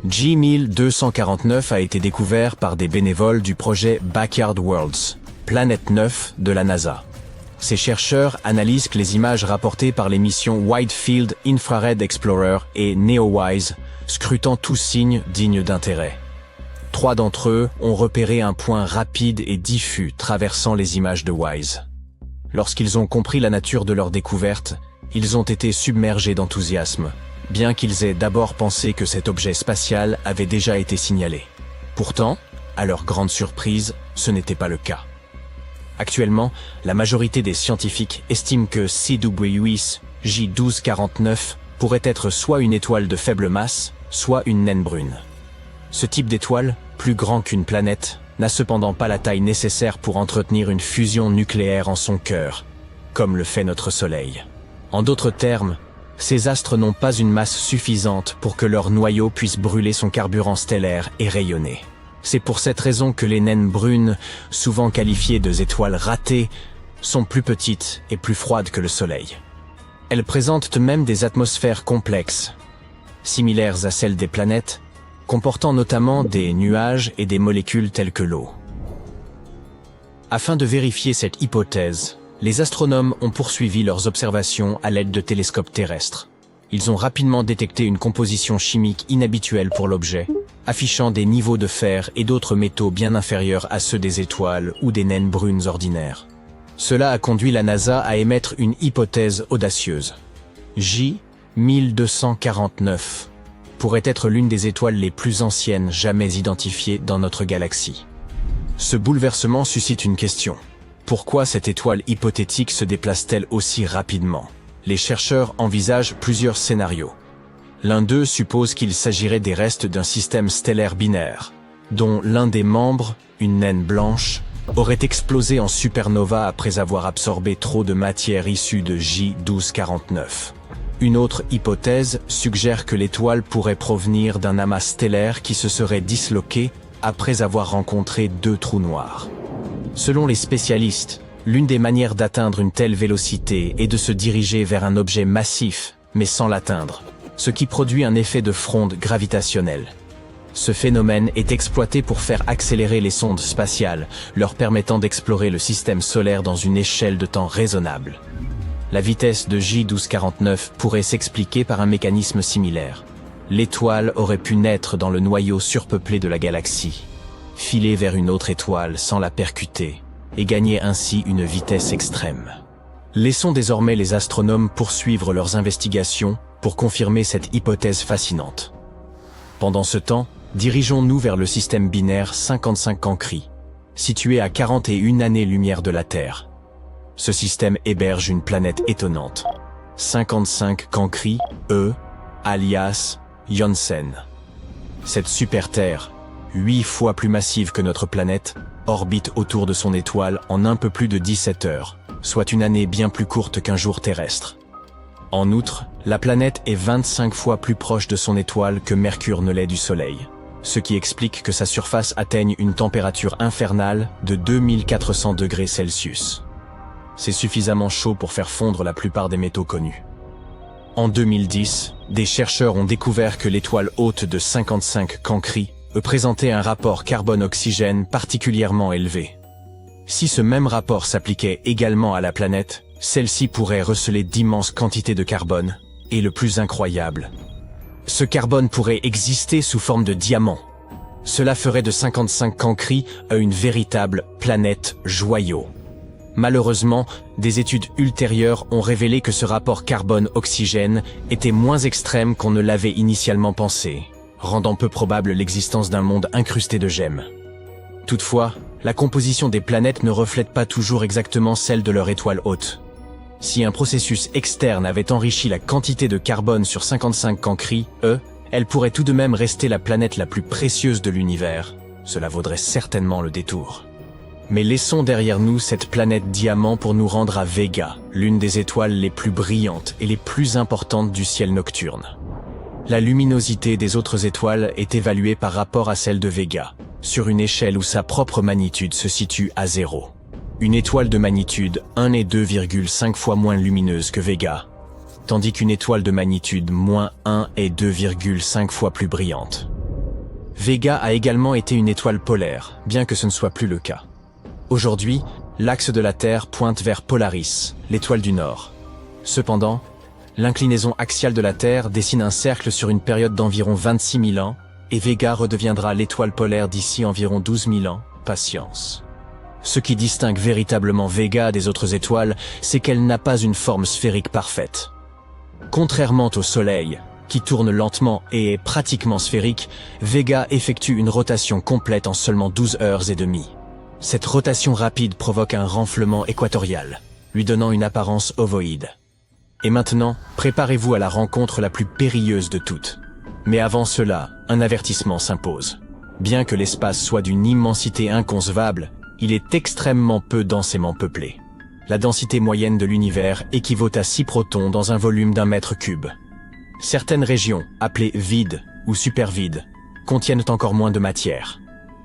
J1249 a été découvert par des bénévoles du projet Backyard Worlds, Planète 9 de la NASA. Ces chercheurs analysent les images rapportées par les missions Wide Field Infrared Explorer et NEOWISE, scrutant tous signes dignes d'intérêt. 3 d'entre eux ont repéré un point rapide et diffus traversant les images de WISE. Lorsqu'ils ont compris la nature de leur découverte, ils ont été submergés d'enthousiasme, bien qu'ils aient d'abord pensé que cet objet spatial avait déjà été signalé. Pourtant, à leur grande surprise, ce n'était pas le cas. Actuellement, la majorité des scientifiques estiment que CEWIS J1249 pourrait être soit une étoile de faible masse, soit une naine brune. Ce type d'étoile, plus grand qu'une planète, n'a cependant pas la taille nécessaire pour entretenir une fusion nucléaire en son cœur, comme le fait notre Soleil. En d'autres termes, ces astres n'ont pas une masse suffisante pour que leur noyau puisse brûler son carburant stellaire et rayonner. C'est pour cette raison que les naines brunes, souvent qualifiées d'étoiles ratées, sont plus petites et plus froides que le Soleil. Elles présentent même des atmosphères complexes, similaires à celles des planètes, comportant notamment des nuages et des molécules telles que l'eau. Afin de vérifier cette hypothèse, les astronomes ont poursuivi leurs observations à l'aide de télescopes terrestres. Ils ont rapidement détecté une composition chimique inhabituelle pour l'objet, affichant des niveaux de fer et d'autres métaux bien inférieurs à ceux des étoiles ou des naines brunes ordinaires. Cela a conduit la NASA à émettre une hypothèse audacieuse. J1249 pourrait être l'une des étoiles les plus anciennes jamais identifiées dans notre galaxie. Ce bouleversement suscite une question. Pourquoi cette étoile hypothétique se déplace-t-elle aussi rapidement? Les chercheurs envisagent plusieurs scénarios. L'un d'eux suppose qu'il s'agirait des restes d'un système stellaire binaire, dont l'un des membres, une naine blanche, aurait explosé en supernova après avoir absorbé trop de matière issue de J1249. Une autre hypothèse suggère que l'étoile pourrait provenir d'un amas stellaire qui se serait disloqué après avoir rencontré deux trous noirs. Selon les spécialistes, l'une des manières d'atteindre une telle vélocité est de se diriger vers un objet massif, mais sans l'atteindre, ce qui produit un effet de fronde gravitationnelle. Ce phénomène est exploité pour faire accélérer les sondes spatiales, leur permettant d'explorer le système solaire dans une échelle de temps raisonnable. La vitesse de J1249 pourrait s'expliquer par un mécanisme similaire. L'étoile aurait pu naître dans le noyau surpeuplé de la galaxie, filer vers une autre étoile sans la percuter, et gagner ainsi une vitesse extrême. Laissons désormais les astronomes poursuivre leurs investigations pour confirmer cette hypothèse fascinante. Pendant ce temps, dirigeons-nous vers le système binaire 55 Cancri, situé à 41 années-lumière de la Terre. Ce système héberge une planète étonnante. 55 Cancri, alias Janssen. Cette super-Terre, 8 fois plus massive que notre planète, orbite autour de son étoile en un peu plus de 17 heures, soit une année bien plus courte qu'un jour terrestre. En outre, la planète est 25 fois plus proche de son étoile que Mercure ne l'est du Soleil, ce qui explique que sa surface atteigne une température infernale de 2400 degrés Celsius. C'est suffisamment chaud pour faire fondre la plupart des métaux connus. En 2010, des chercheurs ont découvert que l'étoile haute de 55 Cancri présentait un rapport carbone-oxygène particulièrement élevé. Si ce même rapport s'appliquait également à la planète, celle-ci pourrait receler d'immenses quantités de carbone, et le plus incroyable, ce carbone pourrait exister sous forme de diamant. Cela ferait de 55 Cancri une véritable planète joyau. Malheureusement, des études ultérieures ont révélé que ce rapport carbone-oxygène était moins extrême qu'on ne l'avait initialement pensé, rendant peu probable l'existence d'un monde incrusté de gemmes. Toutefois, la composition des planètes ne reflète pas toujours exactement celle de leur étoile haute. Si un processus externe avait enrichi la quantité de carbone sur 55 Cancri, elle pourrait tout de même rester la planète la plus précieuse de l'univers. Cela vaudrait certainement le détour. Mais laissons derrière nous cette planète diamant pour nous rendre à Vega, l'une des étoiles les plus brillantes et les plus importantes du ciel nocturne. La luminosité des autres étoiles est évaluée par rapport à celle de Vega, sur une échelle où sa propre magnitude se situe à 0. Une étoile de magnitude 1 est 2,5 fois moins lumineuse que Vega, tandis qu'une étoile de magnitude -1 est 2,5 fois plus brillante. Vega a également été une étoile polaire, bien que ce ne soit plus le cas. Aujourd'hui, l'axe de la Terre pointe vers Polaris, l'étoile du Nord. Cependant, l'inclinaison axiale de la Terre dessine un cercle sur une période d'environ 26 000 ans, et Vega redeviendra l'étoile polaire d'ici environ 12 000 ans. Patience. Ce qui distingue véritablement Vega des autres étoiles, c'est qu'elle n'a pas une forme sphérique parfaite. Contrairement au Soleil, qui tourne lentement et est pratiquement sphérique, Vega effectue une rotation complète en seulement 12 heures et demie. Cette rotation rapide provoque un renflement équatorial, lui donnant une apparence ovoïde. Et maintenant, préparez-vous à la rencontre la plus périlleuse de toutes. Mais avant cela, un avertissement s'impose. Bien que l'espace soit d'une immensité inconcevable, il est extrêmement peu densément peuplé. La densité moyenne de l'univers équivaut à 6 protons dans un volume d'1 mètre cube. Certaines régions, appelées vides ou supervides, contiennent encore moins de matière.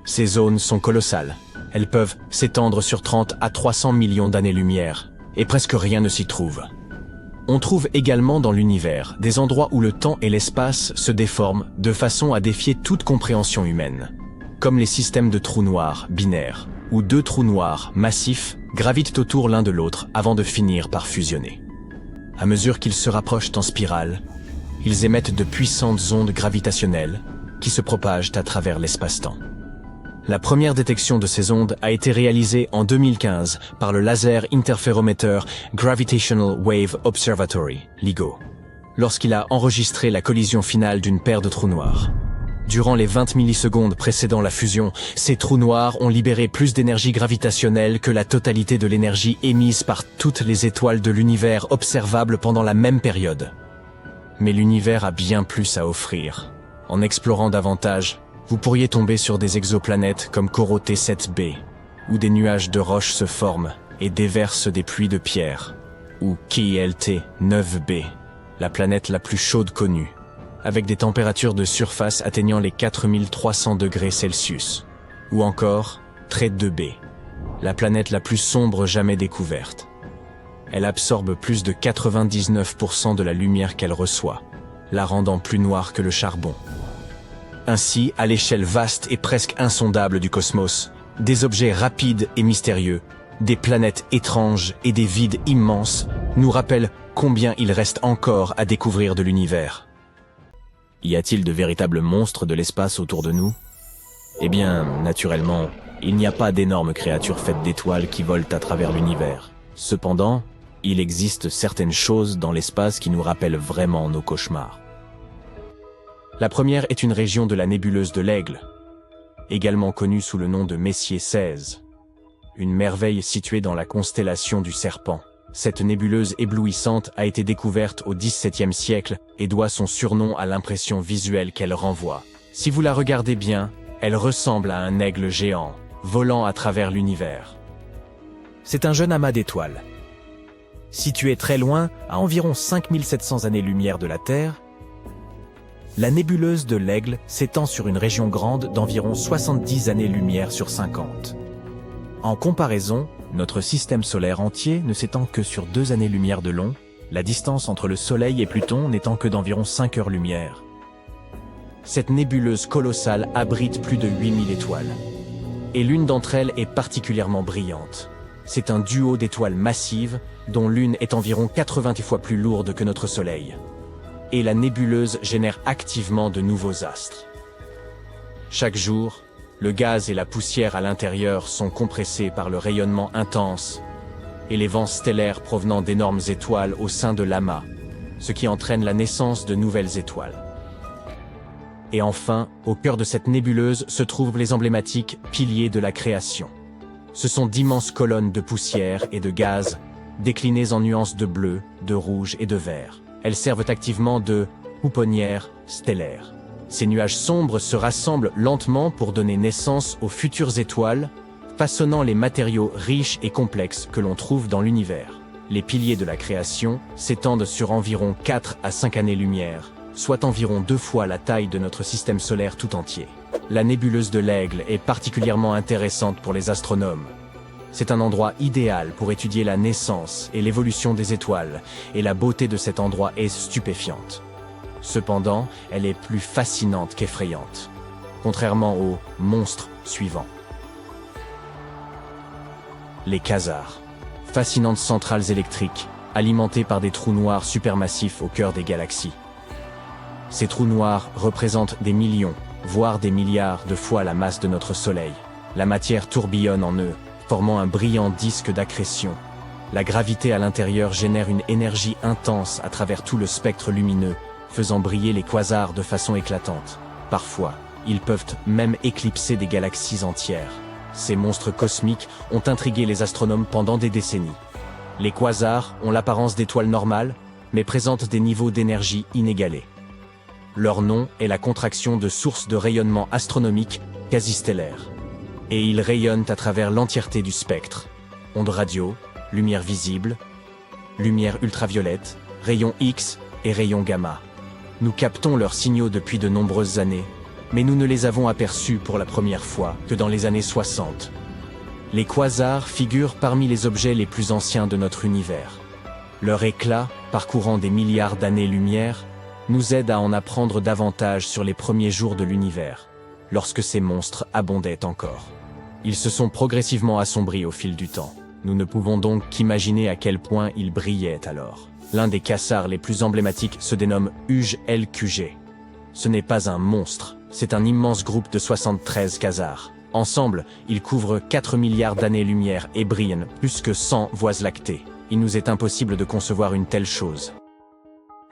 Ces zones sont colossales. Elles peuvent s'étendre sur 30 à 300 millions d'années-lumière, et presque rien ne s'y trouve. On trouve également dans l'univers des endroits où le temps et l'espace se déforment de façon à défier toute compréhension humaine, comme les systèmes de trous noirs binaires, où deux trous noirs massifs gravitent autour l'un de l'autre avant de finir par fusionner. À mesure qu'ils se rapprochent en spirale, ils émettent de puissantes ondes gravitationnelles qui se propagent à travers l'espace-temps. La première détection de ces ondes a été réalisée en 2015 par le Laser Interferometer Gravitational Wave Observatory, LIGO, lorsqu'il a enregistré la collision finale d'une paire de trous noirs. Durant les 20 millisecondes précédant la fusion, ces trous noirs ont libéré plus d'énergie gravitationnelle que la totalité de l'énergie émise par toutes les étoiles de l'univers observables pendant la même période. Mais l'univers a bien plus à offrir. En explorant davantage, vous pourriez tomber sur des exoplanètes comme Coro T7b, où des nuages de roches se forment et déversent des pluies de pierres, ou KILT 9b, la planète la plus chaude connue, avec des températures de surface atteignant les 4300 degrés Celsius, ou encore TRET 2b, la planète la plus sombre jamais découverte. Elle absorbe plus de 99% de la lumière qu'elle reçoit, la rendant plus noire que le charbon. Ainsi, à l'échelle vaste et presque insondable du cosmos, des objets rapides et mystérieux, des planètes étranges et des vides immenses nous rappellent combien il reste encore à découvrir de l'univers. Y a-t-il de véritables monstres de l'espace autour de nous? Eh bien, naturellement, il n'y a pas d'énormes créatures faites d'étoiles qui volent à travers l'univers. Cependant, il existe certaines choses dans l'espace qui nous rappellent vraiment nos cauchemars. La première est une région de la nébuleuse de l'Aigle, également connue sous le nom de Messier 16, une merveille située dans la constellation du Serpent. Cette nébuleuse éblouissante a été découverte au XVIIe siècle et doit son surnom à l'impression visuelle qu'elle renvoie. Si vous la regardez bien, elle ressemble à un aigle géant, volant à travers l'univers. C'est un jeune amas d'étoiles. Situé très loin, à environ 5700 années-lumière de la Terre, la nébuleuse de l'Aigle s'étend sur une région grande d'environ 70 années-lumière sur 50. En comparaison, notre système solaire entier ne s'étend que sur 2 années-lumière de long, la distance entre le Soleil et Pluton n'étant que d'environ 5 heures-lumière. Cette nébuleuse colossale abrite plus de 8000 étoiles. Et l'une d'entre elles est particulièrement brillante. C'est un duo d'étoiles massives, dont l'une est environ 80 fois plus lourde que notre Soleil. Et la nébuleuse génère activement de nouveaux astres. Chaque jour, le gaz et la poussière à l'intérieur sont compressés par le rayonnement intense et les vents stellaires provenant d'énormes étoiles au sein de l'amas, ce qui entraîne la naissance de nouvelles étoiles. Et enfin, au cœur de cette nébuleuse se trouvent les emblématiques piliers de la création. Ce sont d'immenses colonnes de poussière et de gaz, déclinées en nuances de bleu, de rouge et de vert. Elles servent activement de pouponnières stellaires. Ces nuages sombres se rassemblent lentement pour donner naissance aux futures étoiles, façonnant les matériaux riches et complexes que l'on trouve dans l'univers. Les piliers de la création s'étendent sur environ 4 à 5 années-lumière, soit environ 2 fois la taille de notre système solaire tout entier. La nébuleuse de l'Aigle est particulièrement intéressante pour les astronomes. C'est un endroit idéal pour étudier la naissance et l'évolution des étoiles, et la beauté de cet endroit est stupéfiante. Cependant, elle est plus fascinante qu'effrayante, contrairement aux monstres suivants. Les quasars, fascinantes centrales électriques, alimentées par des trous noirs supermassifs au cœur des galaxies. Ces trous noirs représentent des millions, voire des milliards de fois la masse de notre Soleil. La matière tourbillonne en eux, formant un brillant disque d'accrétion. La gravité à l'intérieur génère une énergie intense à travers tout le spectre lumineux, faisant briller les quasars de façon éclatante. Parfois, ils peuvent même éclipser des galaxies entières. Ces monstres cosmiques ont intrigué les astronomes pendant des décennies. Les quasars ont l'apparence d'étoiles normales, mais présentent des niveaux d'énergie inégalés. Leur nom est la contraction de sources de rayonnement astronomique quasi-stellaires. Et ils rayonnent à travers l'entièreté du spectre. Ondes radio, lumière visible, lumière ultraviolette, rayons X et rayons gamma. Nous captons leurs signaux depuis de nombreuses années, mais nous ne les avons aperçus pour la première fois que dans les années 60. Les quasars figurent parmi les objets les plus anciens de notre univers. Leur éclat, parcourant des milliards d'années-lumière, nous aide à en apprendre davantage sur les premiers jours de l'univers, lorsque ces monstres abondaient encore. Ils se sont progressivement assombris au fil du temps. Nous ne pouvons donc qu'imaginer à quel point ils brillaient alors. L'un des quasars les plus emblématiques se dénomme UJ-LQG. Ce n'est pas un monstre, c'est un immense groupe de 73 quasars. Ensemble, ils couvrent 4 milliards d'années-lumière et brillent plus que 100 voies lactées. Il nous est impossible de concevoir une telle chose.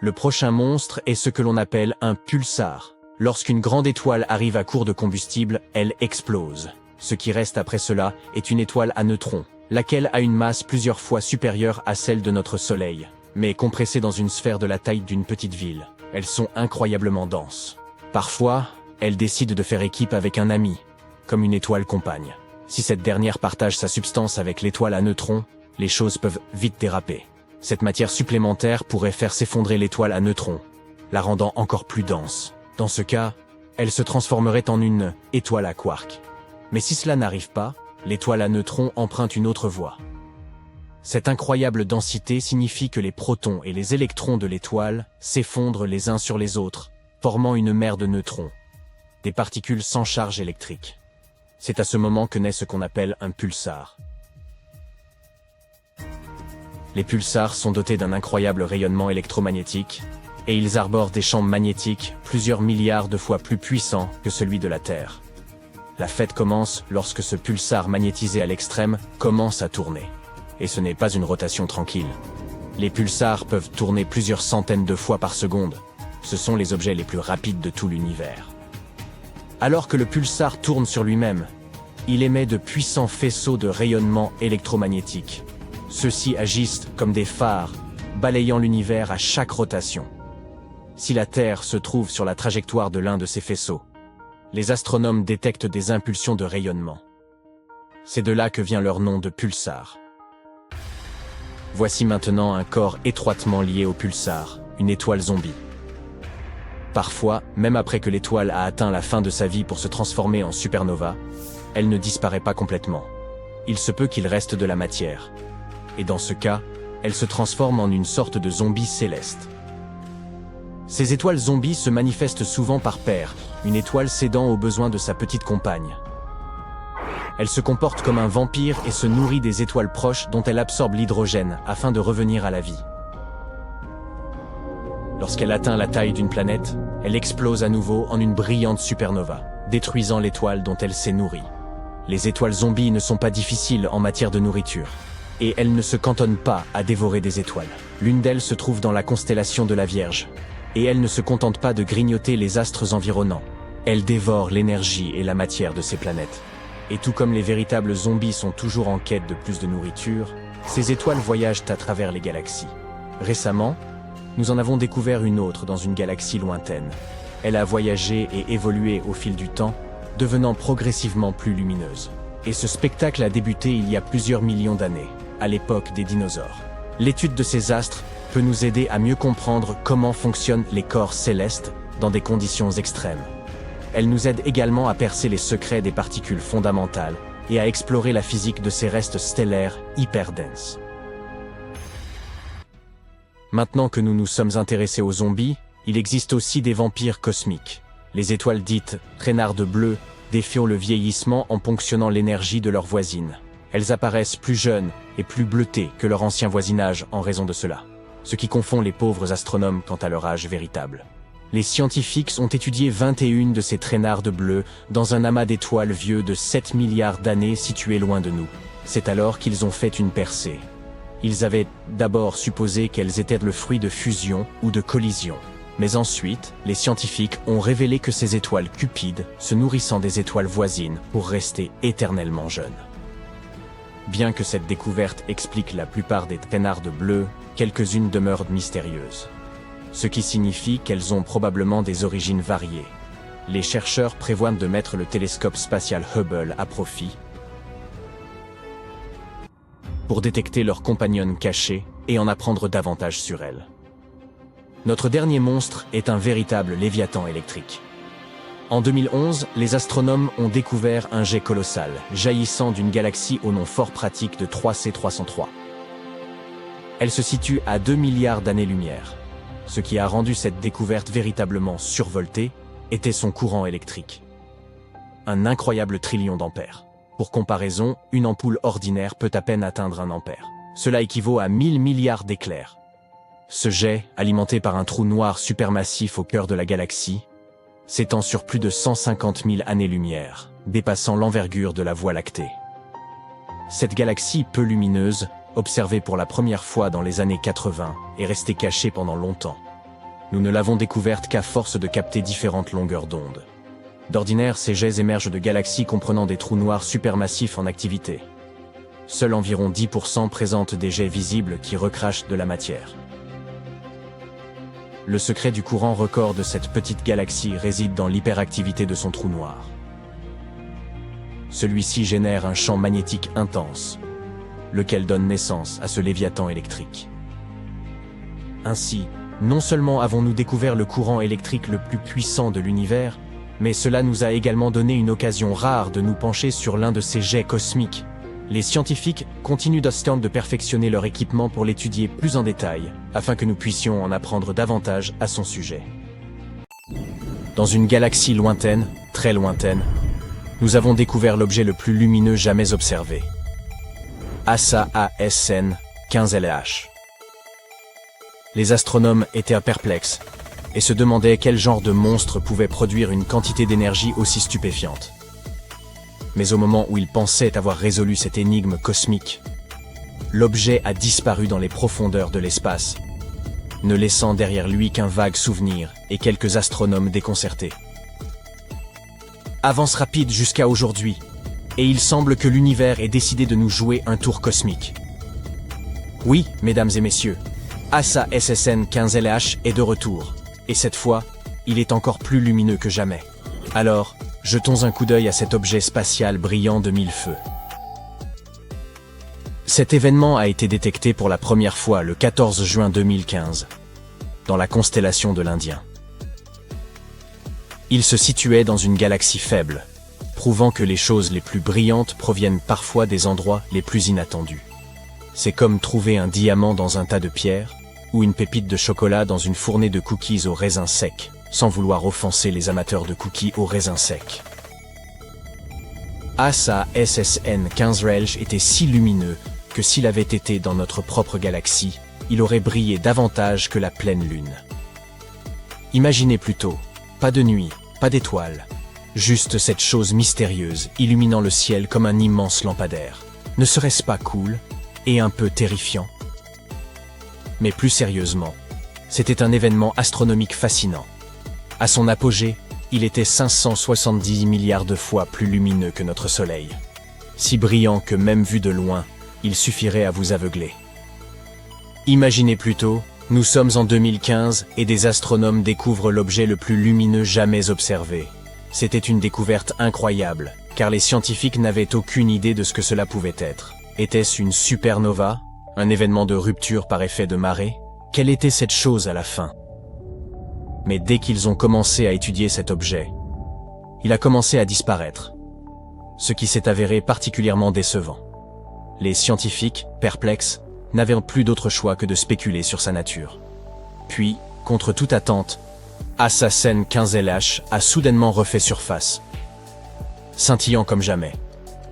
Le prochain monstre est ce que l'on appelle un pulsar. Lorsqu'une grande étoile arrive à court de combustible, elle explose. Ce qui reste après cela est une étoile à neutrons, laquelle a une masse plusieurs fois supérieure à celle de notre Soleil, mais compressée dans une sphère de la taille d'une petite ville. Elles sont incroyablement denses. Parfois, elles décident de faire équipe avec un ami, comme une étoile compagne. Si cette dernière partage sa substance avec l'étoile à neutrons, les choses peuvent vite déraper. Cette matière supplémentaire pourrait faire s'effondrer l'étoile à neutrons, la rendant encore plus dense. Dans ce cas, elle se transformerait en une étoile à quarks. Mais si cela n'arrive pas, l'étoile à neutrons emprunte une autre voie. Cette incroyable densité signifie que les protons et les électrons de l'étoile s'effondrent les uns sur les autres, formant une mer de neutrons, des particules sans charge électrique. C'est à ce moment que naît ce qu'on appelle un pulsar. Les pulsars sont dotés d'un incroyable rayonnement électromagnétique, et ils arborent des champs magnétiques plusieurs milliards de fois plus puissants que celui de la Terre. La fête commence lorsque ce pulsar magnétisé à l'extrême commence à tourner. Et ce n'est pas une rotation tranquille. Les pulsars peuvent tourner plusieurs centaines de fois par seconde. Ce sont les objets les plus rapides de tout l'univers. Alors que le pulsar tourne sur lui-même, il émet de puissants faisceaux de rayonnement électromagnétique. Ceux-ci agissent comme des phares, balayant l'univers à chaque rotation. Si la Terre se trouve sur la trajectoire de l'un de ces faisceaux, les astronomes détectent des impulsions de rayonnement. C'est de là que vient leur nom de pulsar. Voici maintenant un corps étroitement lié au pulsar, une étoile zombie. Parfois, même après que l'étoile a atteint la fin de sa vie pour se transformer en supernova, elle ne disparaît pas complètement. Il se peut qu'il reste de la matière. Et dans ce cas, elle se transforme en une sorte de zombie céleste. Ces étoiles zombies se manifestent souvent par paires, une étoile cédant aux besoins de sa petite compagne. Elle se comporte comme un vampire et se nourrit des étoiles proches dont elle absorbe l'hydrogène afin de revenir à la vie. Lorsqu'elle atteint la taille d'une planète, elle explose à nouveau en une brillante supernova, détruisant l'étoile dont elle s'est nourrie. Les étoiles zombies ne sont pas difficiles en matière de nourriture. Et elles ne se cantonnent pas à dévorer des étoiles. L'une d'elles se trouve dans la constellation de la Vierge. Et elle ne se contente pas de grignoter les astres environnants. Elle dévore l'énergie et la matière de ces planètes. Et tout comme les véritables zombies sont toujours en quête de plus de nourriture, ces étoiles voyagent à travers les galaxies. Récemment, nous en avons découvert une autre dans une galaxie lointaine. Elle a voyagé et évolué au fil du temps, devenant progressivement plus lumineuse. Et ce spectacle a débuté il y a plusieurs millions d'années, à l'époque des dinosaures. L'étude de ces astres peut nous aider à mieux comprendre comment fonctionnent les corps célestes dans des conditions extrêmes. Elle nous aide également à percer les secrets des particules fondamentales et à explorer la physique de ces restes stellaires hyper denses. Maintenant que nous nous sommes intéressés aux zombies, il existe aussi des vampires cosmiques. Les étoiles dites traînardes bleues défient le vieillissement en ponctionnant l'énergie de leurs voisines. Elles apparaissent plus jeunes et plus bleutées que leur ancien voisinage en raison de cela, ce qui confond les pauvres astronomes quant à leur âge véritable. Les scientifiques ont étudié 21 de ces traînardes bleues dans un amas d'étoiles vieux de 7 milliards d'années situé loin de nous. C'est alors qu'ils ont fait une percée. Ils avaient d'abord supposé qu'elles étaient le fruit de fusion ou de collision. Mais ensuite, les scientifiques ont révélé que ces étoiles cupides se nourrissant des étoiles voisines pour rester éternellement jeunes. Bien que cette découverte explique la plupart des traînardes bleues, quelques-unes demeurent mystérieuses. Ce qui signifie qu'elles ont probablement des origines variées. Les chercheurs prévoient de mettre le télescope spatial Hubble à profit pour détecter leurs compagnonnes cachées et en apprendre davantage sur elles. Notre dernier monstre est un véritable léviathan électrique. En 2011, les astronomes ont découvert un jet colossal, jaillissant d'une galaxie au nom fort pratique de 3C303. Elle se situe à 2 milliards d'années-lumière. Ce qui a rendu cette découverte véritablement survoltée était son courant électrique. Un incroyable trillion d'ampères. Pour comparaison, une ampoule ordinaire peut à peine atteindre 1 ampère. Cela équivaut à 1000 milliards d'éclairs. Ce jet, alimenté par un trou noir supermassif au cœur de la galaxie, s'étend sur plus de 150 000 années-lumière, dépassant l'envergure de la Voie lactée. Cette galaxie peu lumineuse, observée pour la première fois dans les années 80, est restée cachée pendant longtemps. Nous ne l'avons découverte qu'à force de capter différentes longueurs d'onde. D'ordinaire, ces jets émergent de galaxies comprenant des trous noirs supermassifs en activité. Seuls environ 10% présentent des jets visibles qui recrachent de la matière. Le secret du courant record de cette petite galaxie réside dans l'hyperactivité de son trou noir. Celui-ci génère un champ magnétique intense, lequel donne naissance à ce léviathan électrique. Ainsi, non seulement avons-nous découvert le courant électrique le plus puissant de l'univers, mais cela nous a également donné une occasion rare de nous pencher sur l'un de ces jets cosmiques. Les scientifiques continuent de perfectionner leur équipement pour l'étudier plus en détail, afin que nous puissions en apprendre davantage à son sujet. Dans une galaxie lointaine, très lointaine, nous avons découvert l'objet le plus lumineux jamais observé. ASN 15LH. Les astronomes étaient perplexes et se demandaient quel genre de monstre pouvait produire une quantité d'énergie aussi stupéfiante. Mais au moment où ils pensaient avoir résolu cette énigme cosmique, l'objet a disparu dans les profondeurs de l'espace, ne laissant derrière lui qu'un vague souvenir et quelques astronomes déconcertés. Avance rapide jusqu'à aujourd'hui, et il semble que l'univers ait décidé de nous jouer un tour cosmique. Oui, mesdames et messieurs, ASN 15LH est de retour. Et cette fois, il est encore plus lumineux que jamais. Alors, jetons un coup d'œil à cet objet spatial brillant de 1000 feux. Cet événement a été détecté pour la première fois le 14 juin 2015, dans la constellation de l'Indien. Il se situait dans une galaxie faible, prouvant que les choses les plus brillantes proviennent parfois des endroits les plus inattendus. C'est comme trouver un diamant dans un tas de pierres, ou une pépite de chocolat dans une fournée de cookies aux raisins secs, sans vouloir offenser les amateurs de cookies aux raisins secs. ASN 15LH était si lumineux que s'il avait été dans notre propre galaxie, il aurait brillé davantage que la pleine lune. Imaginez plutôt, pas de nuit, pas d'étoiles, juste cette chose mystérieuse illuminant le ciel comme un immense lampadaire. Ne serait-ce pas cool et un peu terrifiant ? Mais plus sérieusement, c'était un événement astronomique fascinant. À son apogée, il était 570 milliards de fois plus lumineux que notre Soleil. Si brillant que même vu de loin, il suffirait à vous aveugler. Imaginez plutôt, nous sommes en 2015 et des astronomes découvrent l'objet le plus lumineux jamais observé. C'était une découverte incroyable, car les scientifiques n'avaient aucune idée de ce que cela pouvait être. Était-ce une supernova ? Un événement de rupture par effet de marée? Quelle était cette chose à la fin? Mais dès qu'ils ont commencé à étudier cet objet, il a commencé à disparaître, ce qui s'est avéré particulièrement décevant. Les scientifiques, perplexes, n'avaient plus d'autre choix que de spéculer sur sa nature. Puis, contre toute attente, ASN 15LH a soudainement refait surface. Scintillant comme jamais,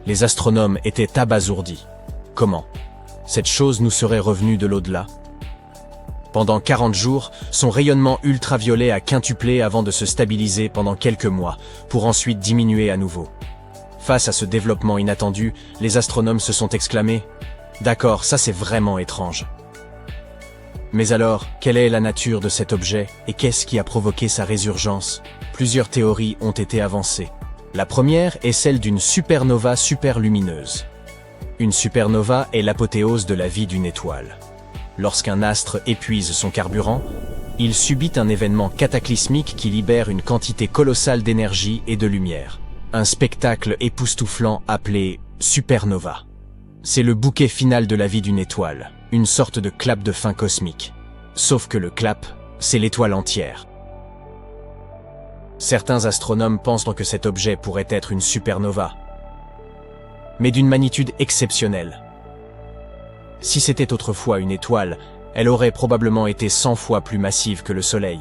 les astronomes étaient abasourdis. Comment ? Cette chose nous serait revenue de l'au-delà. Pendant 40 jours, son rayonnement ultraviolet a quintuplé avant de se stabiliser pendant quelques mois, pour ensuite diminuer à nouveau. Face à ce développement inattendu, les astronomes se sont exclamés « D'accord, ça c'est vraiment étrange ». Mais alors, quelle est la nature de cet objet et qu'est-ce qui a provoqué sa résurgence? Plusieurs théories ont été avancées. La première est celle d'une supernova superlumineuse. Une supernova est l'apothéose de la vie d'une étoile. Lorsqu'un astre épuise son carburant, il subit un événement cataclysmique qui libère une quantité colossale d'énergie et de lumière. Un spectacle époustouflant appelé supernova. C'est le bouquet final de la vie d'une étoile, une sorte de clap de fin cosmique. Sauf que le clap, c'est l'étoile entière. Certains astronomes pensent donc que cet objet pourrait être une supernova, mais d'une magnitude exceptionnelle. Si c'était autrefois une étoile, elle aurait probablement été 100 fois plus massive que le Soleil.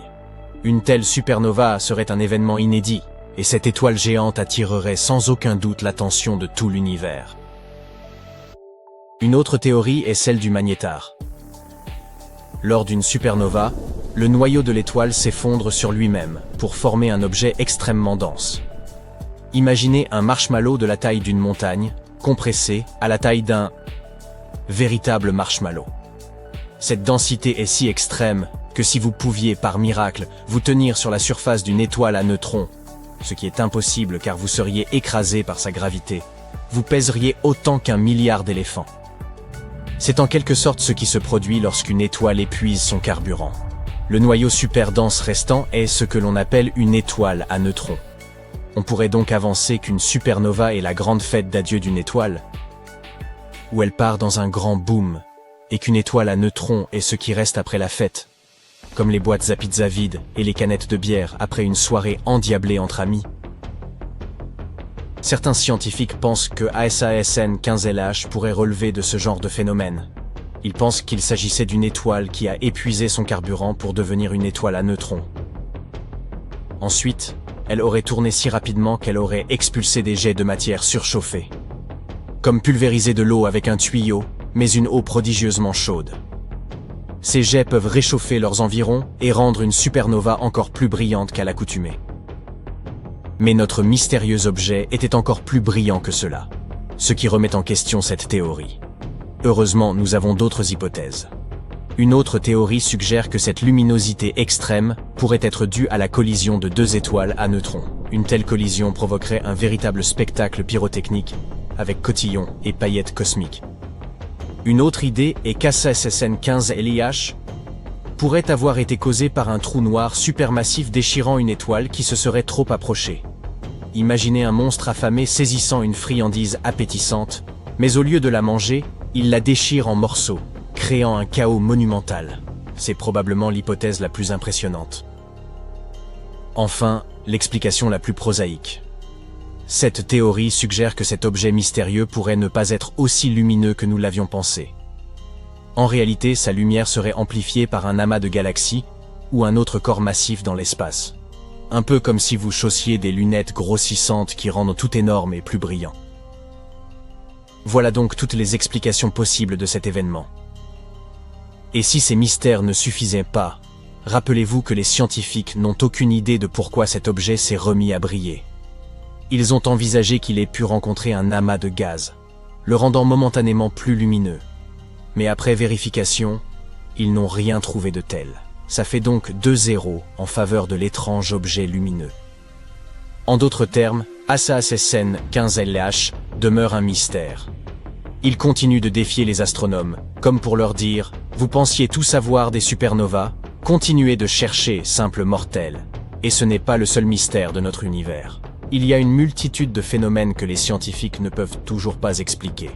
Une telle supernova serait un événement inédit, et cette étoile géante attirerait sans aucun doute l'attention de tout l'univers. Une autre théorie est celle du magnétar. Lors d'une supernova, le noyau de l'étoile s'effondre sur lui-même pour former un objet extrêmement dense. Imaginez un marshmallow de la taille d'une montagne, compressé à la taille d'un véritable marshmallow. Cette densité est si extrême que si vous pouviez, par miracle, vous tenir sur la surface d'une étoile à neutrons, ce qui est impossible car vous seriez écrasé par sa gravité, vous pèseriez autant qu'un milliard d'éléphants. C'est en quelque sorte ce qui se produit lorsqu'une étoile épuise son carburant. Le noyau super dense restant est ce que l'on appelle une étoile à neutrons. On pourrait donc avancer qu'une supernova est la grande fête d'adieu d'une étoile, où elle part dans un grand boom, et qu'une étoile à neutrons est ce qui reste après la fête, comme les boîtes à pizza vides et les canettes de bière après une soirée endiablée entre amis. Certains scientifiques pensent que ASASN 15LH pourrait relever de ce genre de phénomène. Ils pensent qu'il s'agissait d'une étoile qui a épuisé son carburant pour devenir une étoile à neutrons. Ensuite, elle aurait tourné si rapidement qu'elle aurait expulsé des jets de matière surchauffée. Comme pulvériser de l'eau avec un tuyau, mais une eau prodigieusement chaude. Ces jets peuvent réchauffer leurs environs et rendre une supernova encore plus brillante qu'à l'accoutumée. Mais notre mystérieux objet était encore plus brillant que cela, ce qui remet en question cette théorie. Heureusement, nous avons d'autres hypothèses. Une autre théorie suggère que cette luminosité extrême pourrait être due à la collision de deux étoiles à neutrons. Une telle collision provoquerait un véritable spectacle pyrotechnique, avec cotillons et paillettes cosmiques. Une autre idée est qu'ASASN 15LH pourrait avoir été causée par un trou noir supermassif déchirant une étoile qui se serait trop approchée. Imaginez un monstre affamé saisissant une friandise appétissante, mais au lieu de la manger, il la déchire en morceaux, créant un chaos monumental. C'est probablement l'hypothèse la plus impressionnante. Enfin, l'explication la plus prosaïque. Cette théorie suggère que cet objet mystérieux pourrait ne pas être aussi lumineux que nous l'avions pensé. En réalité, sa lumière serait amplifiée par un amas de galaxies ou un autre corps massif dans l'espace. Un peu comme si vous chaussiez des lunettes grossissantes qui rendent tout énorme et plus brillant. Voilà donc toutes les explications possibles de cet événement. Et si ces mystères ne suffisaient pas, rappelez-vous que les scientifiques n'ont aucune idée de pourquoi cet objet s'est remis à briller. Ils ont envisagé qu'il ait pu rencontrer un amas de gaz, le rendant momentanément plus lumineux. Mais après vérification, ils n'ont rien trouvé de tel. Ça fait donc 2-0 en faveur de l'étrange objet lumineux. En d'autres termes, ASASN 15LH demeure un mystère. Il continue de défier les astronomes, comme pour leur dire « Vous pensiez tout savoir des supernovas, continuez de chercher, simples mortels. Et ce n'est pas le seul mystère de notre univers. Il y a une multitude de phénomènes que les scientifiques ne peuvent toujours pas expliquer.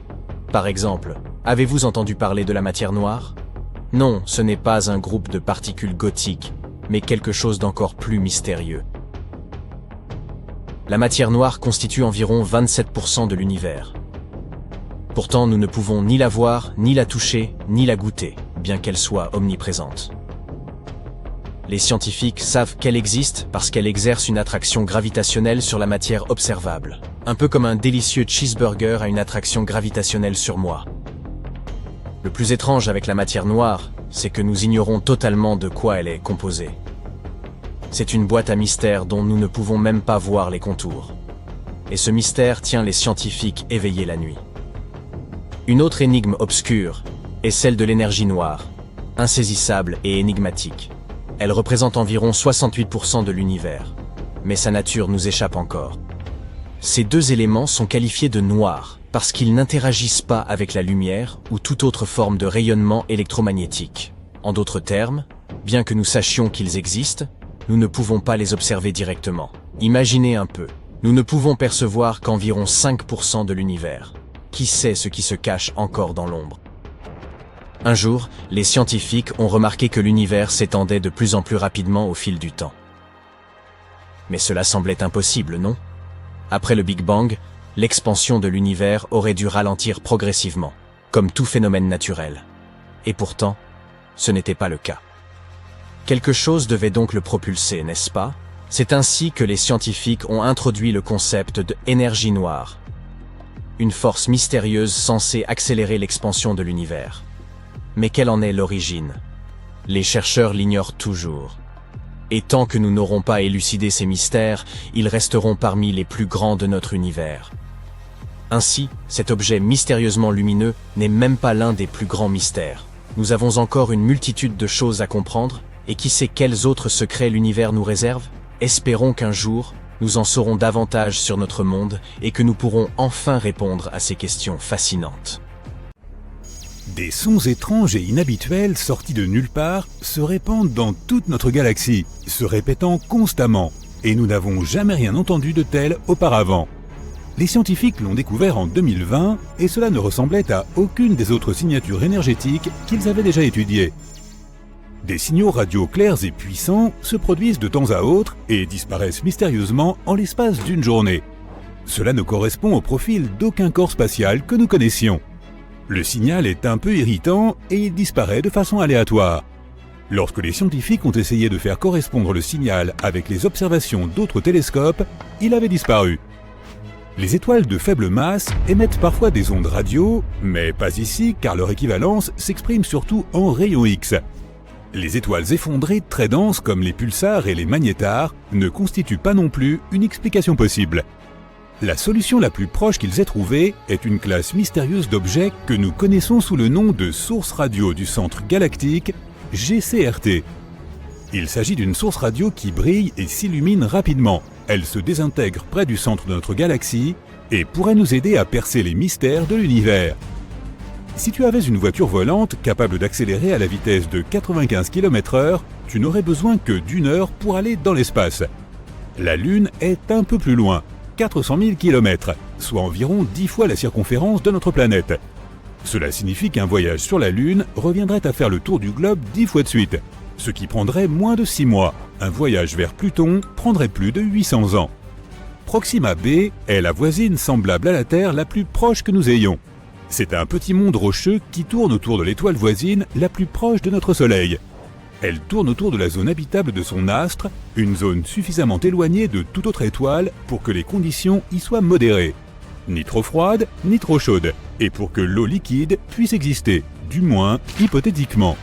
Par exemple, avez-vous entendu parler de la matière noire ? Non, ce n'est pas un groupe de particules gothiques, mais quelque chose d'encore plus mystérieux. La matière noire constitue environ 27% de l'univers. Pourtant, nous ne pouvons ni la voir, ni la toucher, ni la goûter, bien qu'elle soit omniprésente. Les scientifiques savent qu'elle existe parce qu'elle exerce une attraction gravitationnelle sur la matière observable, un peu comme un délicieux cheeseburger a une attraction gravitationnelle sur moi. Le plus étrange avec la matière noire, c'est que nous ignorons totalement de quoi elle est composée. C'est une boîte à mystère dont nous ne pouvons même pas voir les contours. Et ce mystère tient les scientifiques éveillés la nuit. Une autre énigme obscure est celle de l'énergie noire, insaisissable et énigmatique. Elle représente environ 68% de l'univers, mais sa nature nous échappe encore. Ces deux éléments sont qualifiés de noirs parce qu'ils n'interagissent pas avec la lumière ou toute autre forme de rayonnement électromagnétique. En d'autres termes, bien que nous sachions qu'ils existent, nous ne pouvons pas les observer directement. Imaginez un peu, nous ne pouvons percevoir qu'environ 5% de l'univers. Qui sait ce qui se cache encore dans l'ombre ? Un jour, les scientifiques ont remarqué que l'univers s'étendait de plus en plus rapidement au fil du temps. Mais cela semblait impossible, non? Après le Big Bang, l'expansion de l'univers aurait dû ralentir progressivement, comme tout phénomène naturel. Et pourtant, ce n'était pas le cas. Quelque chose devait donc le propulser, n'est-ce pas? C'est ainsi que les scientifiques ont introduit le concept de énergie noire, une force mystérieuse censée accélérer l'expansion de l'univers. Mais quelle en est l'origine? Les chercheurs l'ignorent toujours. Et tant que nous n'aurons pas élucidé ces mystères, ils resteront parmi les plus grands de notre univers. Ainsi, cet objet mystérieusement lumineux n'est même pas l'un des plus grands mystères. Nous avons encore une multitude de choses à comprendre, et qui sait quels autres secrets l'univers nous réserve? Espérons qu'un jour, nous en saurons davantage sur notre monde et que nous pourrons enfin répondre à ces questions fascinantes. Des sons étranges et inhabituels sortis de nulle part se répandent dans toute notre galaxie, se répétant constamment, et nous n'avons jamais rien entendu de tel auparavant. Les scientifiques l'ont découvert en 2020 et cela ne ressemblait à aucune des autres signatures énergétiques qu'ils avaient déjà étudiées. Des signaux radio clairs et puissants se produisent de temps à autre et disparaissent mystérieusement en l'espace d'une journée. Cela ne correspond au profil d'aucun corps spatial que nous connaissions. Le signal est un peu irritant et il disparaît de façon aléatoire. Lorsque les scientifiques ont essayé de faire correspondre le signal avec les observations d'autres télescopes, il avait disparu. Les étoiles de faible masse émettent parfois des ondes radio, mais pas ici car leur équivalence s'exprime surtout en rayons X. Les étoiles effondrées très denses comme les pulsars et les magnétars ne constituent pas non plus une explication possible. La solution la plus proche qu'ils aient trouvée est une classe mystérieuse d'objets que nous connaissons sous le nom de source radio du centre galactique, GCRT. Il s'agit d'une source radio qui brille et s'illumine rapidement. Elle se désintègre près du centre de notre galaxie et pourrait nous aider à percer les mystères de l'univers. Si tu avais une voiture volante capable d'accélérer à la vitesse de 95 km/h, tu n'aurais besoin que d'1 heure pour aller dans l'espace. La Lune est un peu plus loin, 400 000 km, soit environ 10 fois la circonférence de notre planète. Cela signifie qu'un voyage sur la Lune reviendrait à faire le tour du globe 10 fois de suite, ce qui prendrait moins de 6 mois. Un voyage vers Pluton prendrait plus de 800 ans. Proxima b est la voisine semblable à la Terre la plus proche que nous ayons. C'est un petit monde rocheux qui tourne autour de l'étoile voisine la plus proche de notre Soleil. Elle tourne autour de la zone habitable de son astre, une zone suffisamment éloignée de toute autre étoile pour que les conditions y soient modérées. Ni trop froide, ni trop chaude, et pour que l'eau liquide puisse exister, du moins hypothétiquement.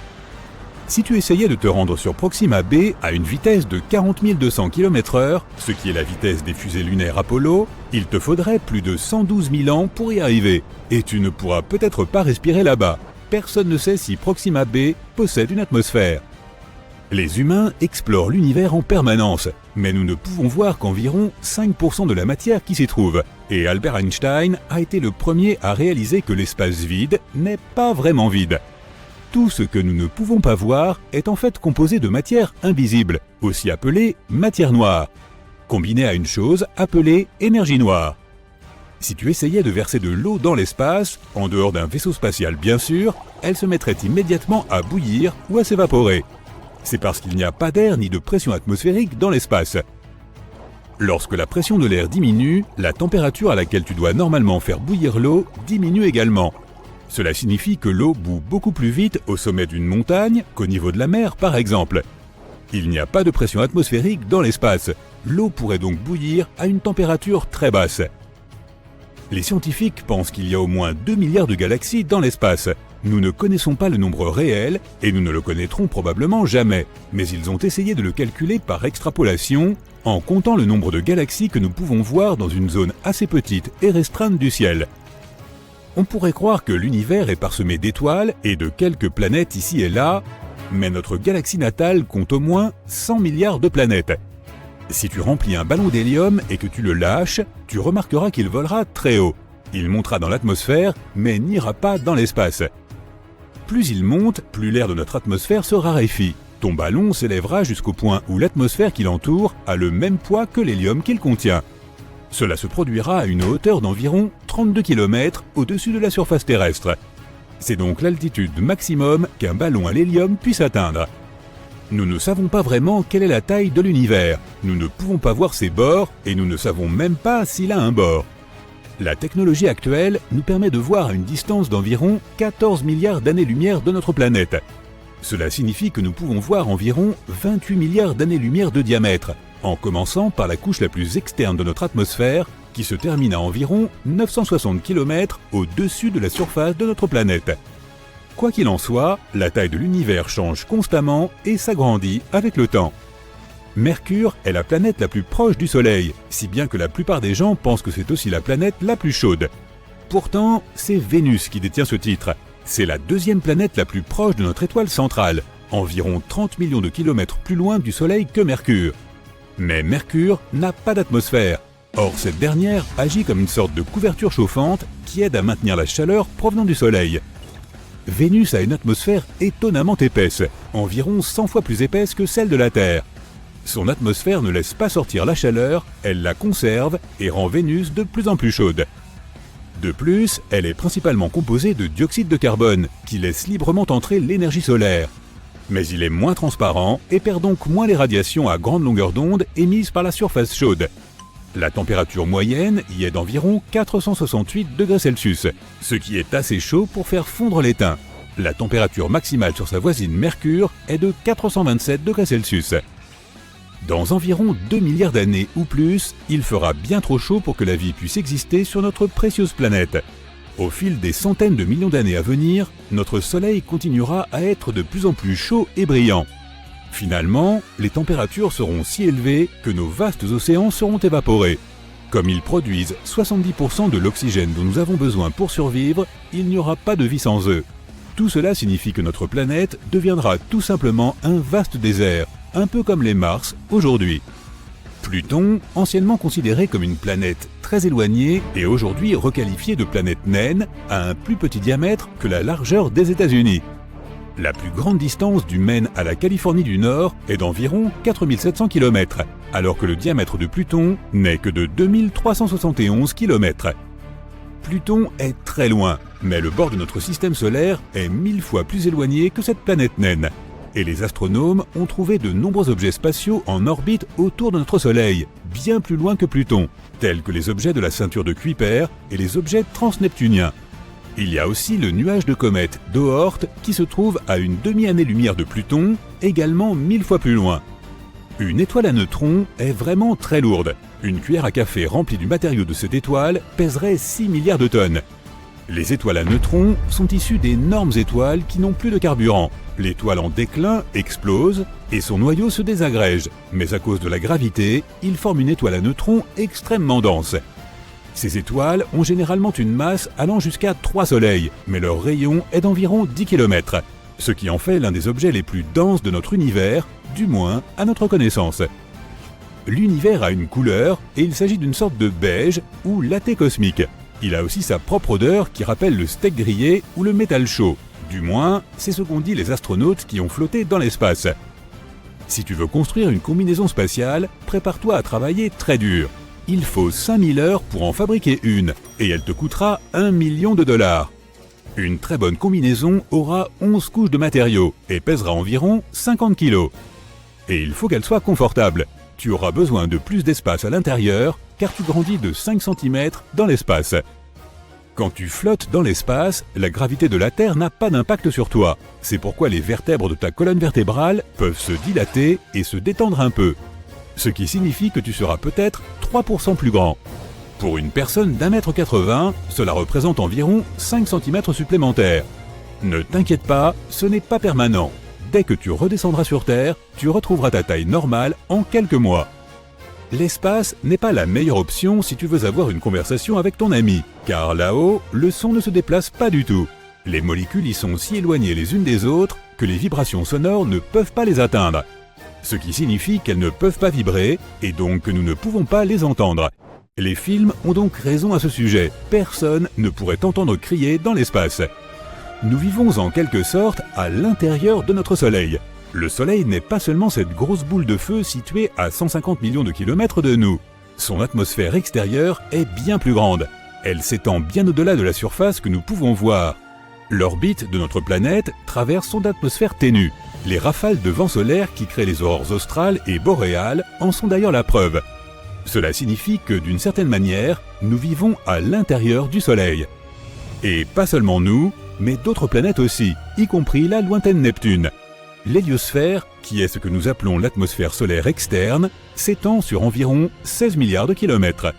Si tu essayais de te rendre sur Proxima b à une vitesse de 40 200 km/h, ce qui est la vitesse des fusées lunaires Apollo, il te faudrait plus de 112 000 ans pour y arriver, et tu ne pourras peut-être pas respirer là-bas. Personne ne sait si Proxima b possède une atmosphère. Les humains explorent l'univers en permanence, mais nous ne pouvons voir qu'environ 5% de la matière qui s'y trouve, et Albert Einstein a été le premier à réaliser que l'espace vide n'est pas vraiment vide. Tout ce que nous ne pouvons pas voir est en fait composé de matière invisible, aussi appelée matière noire, combinée à une chose appelée énergie noire. Si tu essayais de verser de l'eau dans l'espace, en dehors d'un vaisseau spatial bien sûr, elle se mettrait immédiatement à bouillir ou à s'évaporer. C'est parce qu'il n'y a pas d'air ni de pression atmosphérique dans l'espace. Lorsque la pression de l'air diminue, la température à laquelle tu dois normalement faire bouillir l'eau diminue également. Cela signifie que l'eau bout beaucoup plus vite au sommet d'une montagne qu'au niveau de la mer par exemple. Il n'y a pas de pression atmosphérique dans l'espace. L'eau pourrait donc bouillir à une température très basse. Les scientifiques pensent qu'il y a au moins 2 milliards de galaxies dans l'espace. Nous ne connaissons pas le nombre réel et nous ne le connaîtrons probablement jamais, mais ils ont essayé de le calculer par extrapolation en comptant le nombre de galaxies que nous pouvons voir dans une zone assez petite et restreinte du ciel. On pourrait croire que l'univers est parsemé d'étoiles et de quelques planètes ici et là, mais notre galaxie natale compte au moins 100 milliards de planètes. Si tu remplis un ballon d'hélium et que tu le lâches, tu remarqueras qu'il volera très haut. Il montera dans l'atmosphère, mais n'ira pas dans l'espace. Plus il monte, plus l'air de notre atmosphère se raréfie. Ton ballon s'élèvera jusqu'au point où l'atmosphère qui l'entoure a le même poids que l'hélium qu'il contient. Cela se produira à une hauteur d'environ 32 km au-dessus de la surface terrestre. C'est donc l'altitude maximum qu'un ballon à l'hélium puisse atteindre. Nous ne savons pas vraiment quelle est la taille de l'univers, nous ne pouvons pas voir ses bords et nous ne savons même pas s'il a un bord. La technologie actuelle nous permet de voir à une distance d'environ 14 milliards d'années-lumière de notre planète. Cela signifie que nous pouvons voir environ 28 milliards d'années-lumière de diamètre, en commençant par la couche la plus externe de notre atmosphère, qui se termine à environ 960 km au-dessus de la surface de notre planète. Quoi qu'il en soit, la taille de l'univers change constamment et s'agrandit avec le temps. Mercure est la planète la plus proche du Soleil, si bien que la plupart des gens pensent que c'est aussi la planète la plus chaude. Pourtant, c'est Vénus qui détient ce titre. C'est la deuxième planète la plus proche de notre étoile centrale, environ 30 millions de kilomètres plus loin du Soleil que Mercure. Mais Mercure n'a pas d'atmosphère. Or, cette dernière agit comme une sorte de couverture chauffante qui aide à maintenir la chaleur provenant du Soleil. Vénus a une atmosphère étonnamment épaisse, environ 100 fois plus épaisse que celle de la Terre. Son atmosphère ne laisse pas sortir la chaleur, elle la conserve et rend Vénus de plus en plus chaude. De plus, elle est principalement composée de dioxyde de carbone, qui laisse librement entrer l'énergie solaire. Mais il est moins transparent et perd donc moins les radiations à grande longueur d'onde émises par la surface chaude. La température moyenne y est d'environ 468 degrés Celsius, ce qui est assez chaud pour faire fondre l'étain. La température maximale sur sa voisine Mercure est de 427 degrés Celsius. Dans environ 2 milliards d'années ou plus, il fera bien trop chaud pour que la vie puisse exister sur notre précieuse planète. Au fil des centaines de millions d'années à venir, notre Soleil continuera à être de plus en plus chaud et brillant. Finalement, les températures seront si élevées que nos vastes océans seront évaporés. Comme ils produisent 70% de l'oxygène dont nous avons besoin pour survivre, il n'y aura pas de vie sans eux. Tout cela signifie que notre planète deviendra tout simplement un vaste désert, un peu comme les Mars aujourd'hui. Pluton, anciennement considéré comme une planète très éloignée et aujourd'hui requalifiée de planète naine, a un plus petit diamètre que la largeur des États-Unis. La plus grande distance du Maine à la Californie du Nord est d'environ 4700 km, alors que le diamètre de Pluton n'est que de 2371 km. Pluton est très loin, mais le bord de notre système solaire est 1000 fois plus éloigné que cette planète naine. Et les astronomes ont trouvé de nombreux objets spatiaux en orbite autour de notre Soleil, bien plus loin que Pluton, tels que les objets de la ceinture de Kuiper et les objets transneptuniens. Il y a aussi le nuage de comète d'Oort qui se trouve à une demi-année-lumière de Pluton, également 1000 fois plus loin. Une étoile à neutrons est vraiment très lourde. Une cuillère à café remplie du matériau de cette étoile pèserait 6 milliards de tonnes. Les étoiles à neutrons sont issues d'énormes étoiles qui n'ont plus de carburant. L'étoile en déclin explose et son noyau se désagrège, mais à cause de la gravité, il forme une étoile à neutrons extrêmement dense. Ces étoiles ont généralement une masse allant jusqu'à 3 soleils, mais leur rayon est d'environ 10 km, ce qui en fait l'un des objets les plus denses de notre univers, du moins à notre connaissance. L'univers a une couleur et il s'agit d'une sorte de beige ou latte cosmique. Il a aussi sa propre odeur qui rappelle le steak grillé ou le métal chaud. Du moins, c'est ce qu'ont dit les astronautes qui ont flotté dans l'espace. Si tu veux construire une combinaison spatiale, prépare-toi à travailler très dur. Il faut 5000 heures pour en fabriquer une, et elle te coûtera 1 million de dollars. Une très bonne combinaison aura 11 couches de matériaux et pèsera environ 50 kg. Et il faut qu'elle soit confortable. Tu auras besoin de plus d'espace à l'intérieur, car tu grandis de 5 cm dans l'espace. Quand tu flottes dans l'espace, la gravité de la Terre n'a pas d'impact sur toi. C'est pourquoi les vertèbres de ta colonne vertébrale peuvent se dilater et se détendre un peu. Ce qui signifie que tu seras peut-être 3% plus grand. Pour une personne d'1,80 m, cela représente environ 5 cm supplémentaires. Ne t'inquiète pas, ce n'est pas permanent. Dès que tu redescendras sur Terre, tu retrouveras ta taille normale en quelques mois. L'espace n'est pas la meilleure option si tu veux avoir une conversation avec ton ami, car là-haut, le son ne se déplace pas du tout. Les molécules y sont si éloignées les unes des autres que les vibrations sonores ne peuvent pas les atteindre. Ce qui signifie qu'elles ne peuvent pas vibrer et donc que nous ne pouvons pas les entendre. Les films ont donc raison à ce sujet, personne ne pourrait t'entendre crier dans l'espace. Nous vivons en quelque sorte à l'intérieur de notre Soleil. Le Soleil n'est pas seulement cette grosse boule de feu située à 150 millions de kilomètres de nous. Son atmosphère extérieure est bien plus grande. Elle s'étend bien au-delà de la surface que nous pouvons voir. L'orbite de notre planète traverse son atmosphère ténue. Les rafales de vent solaire qui créent les aurores australes et boréales en sont d'ailleurs la preuve. Cela signifie que d'une certaine manière, nous vivons à l'intérieur du Soleil. Et pas seulement nous, mais d'autres planètes aussi, y compris la lointaine Neptune. L'héliosphère, qui est ce que nous appelons l'atmosphère solaire externe, s'étend sur environ 16 milliards de kilomètres.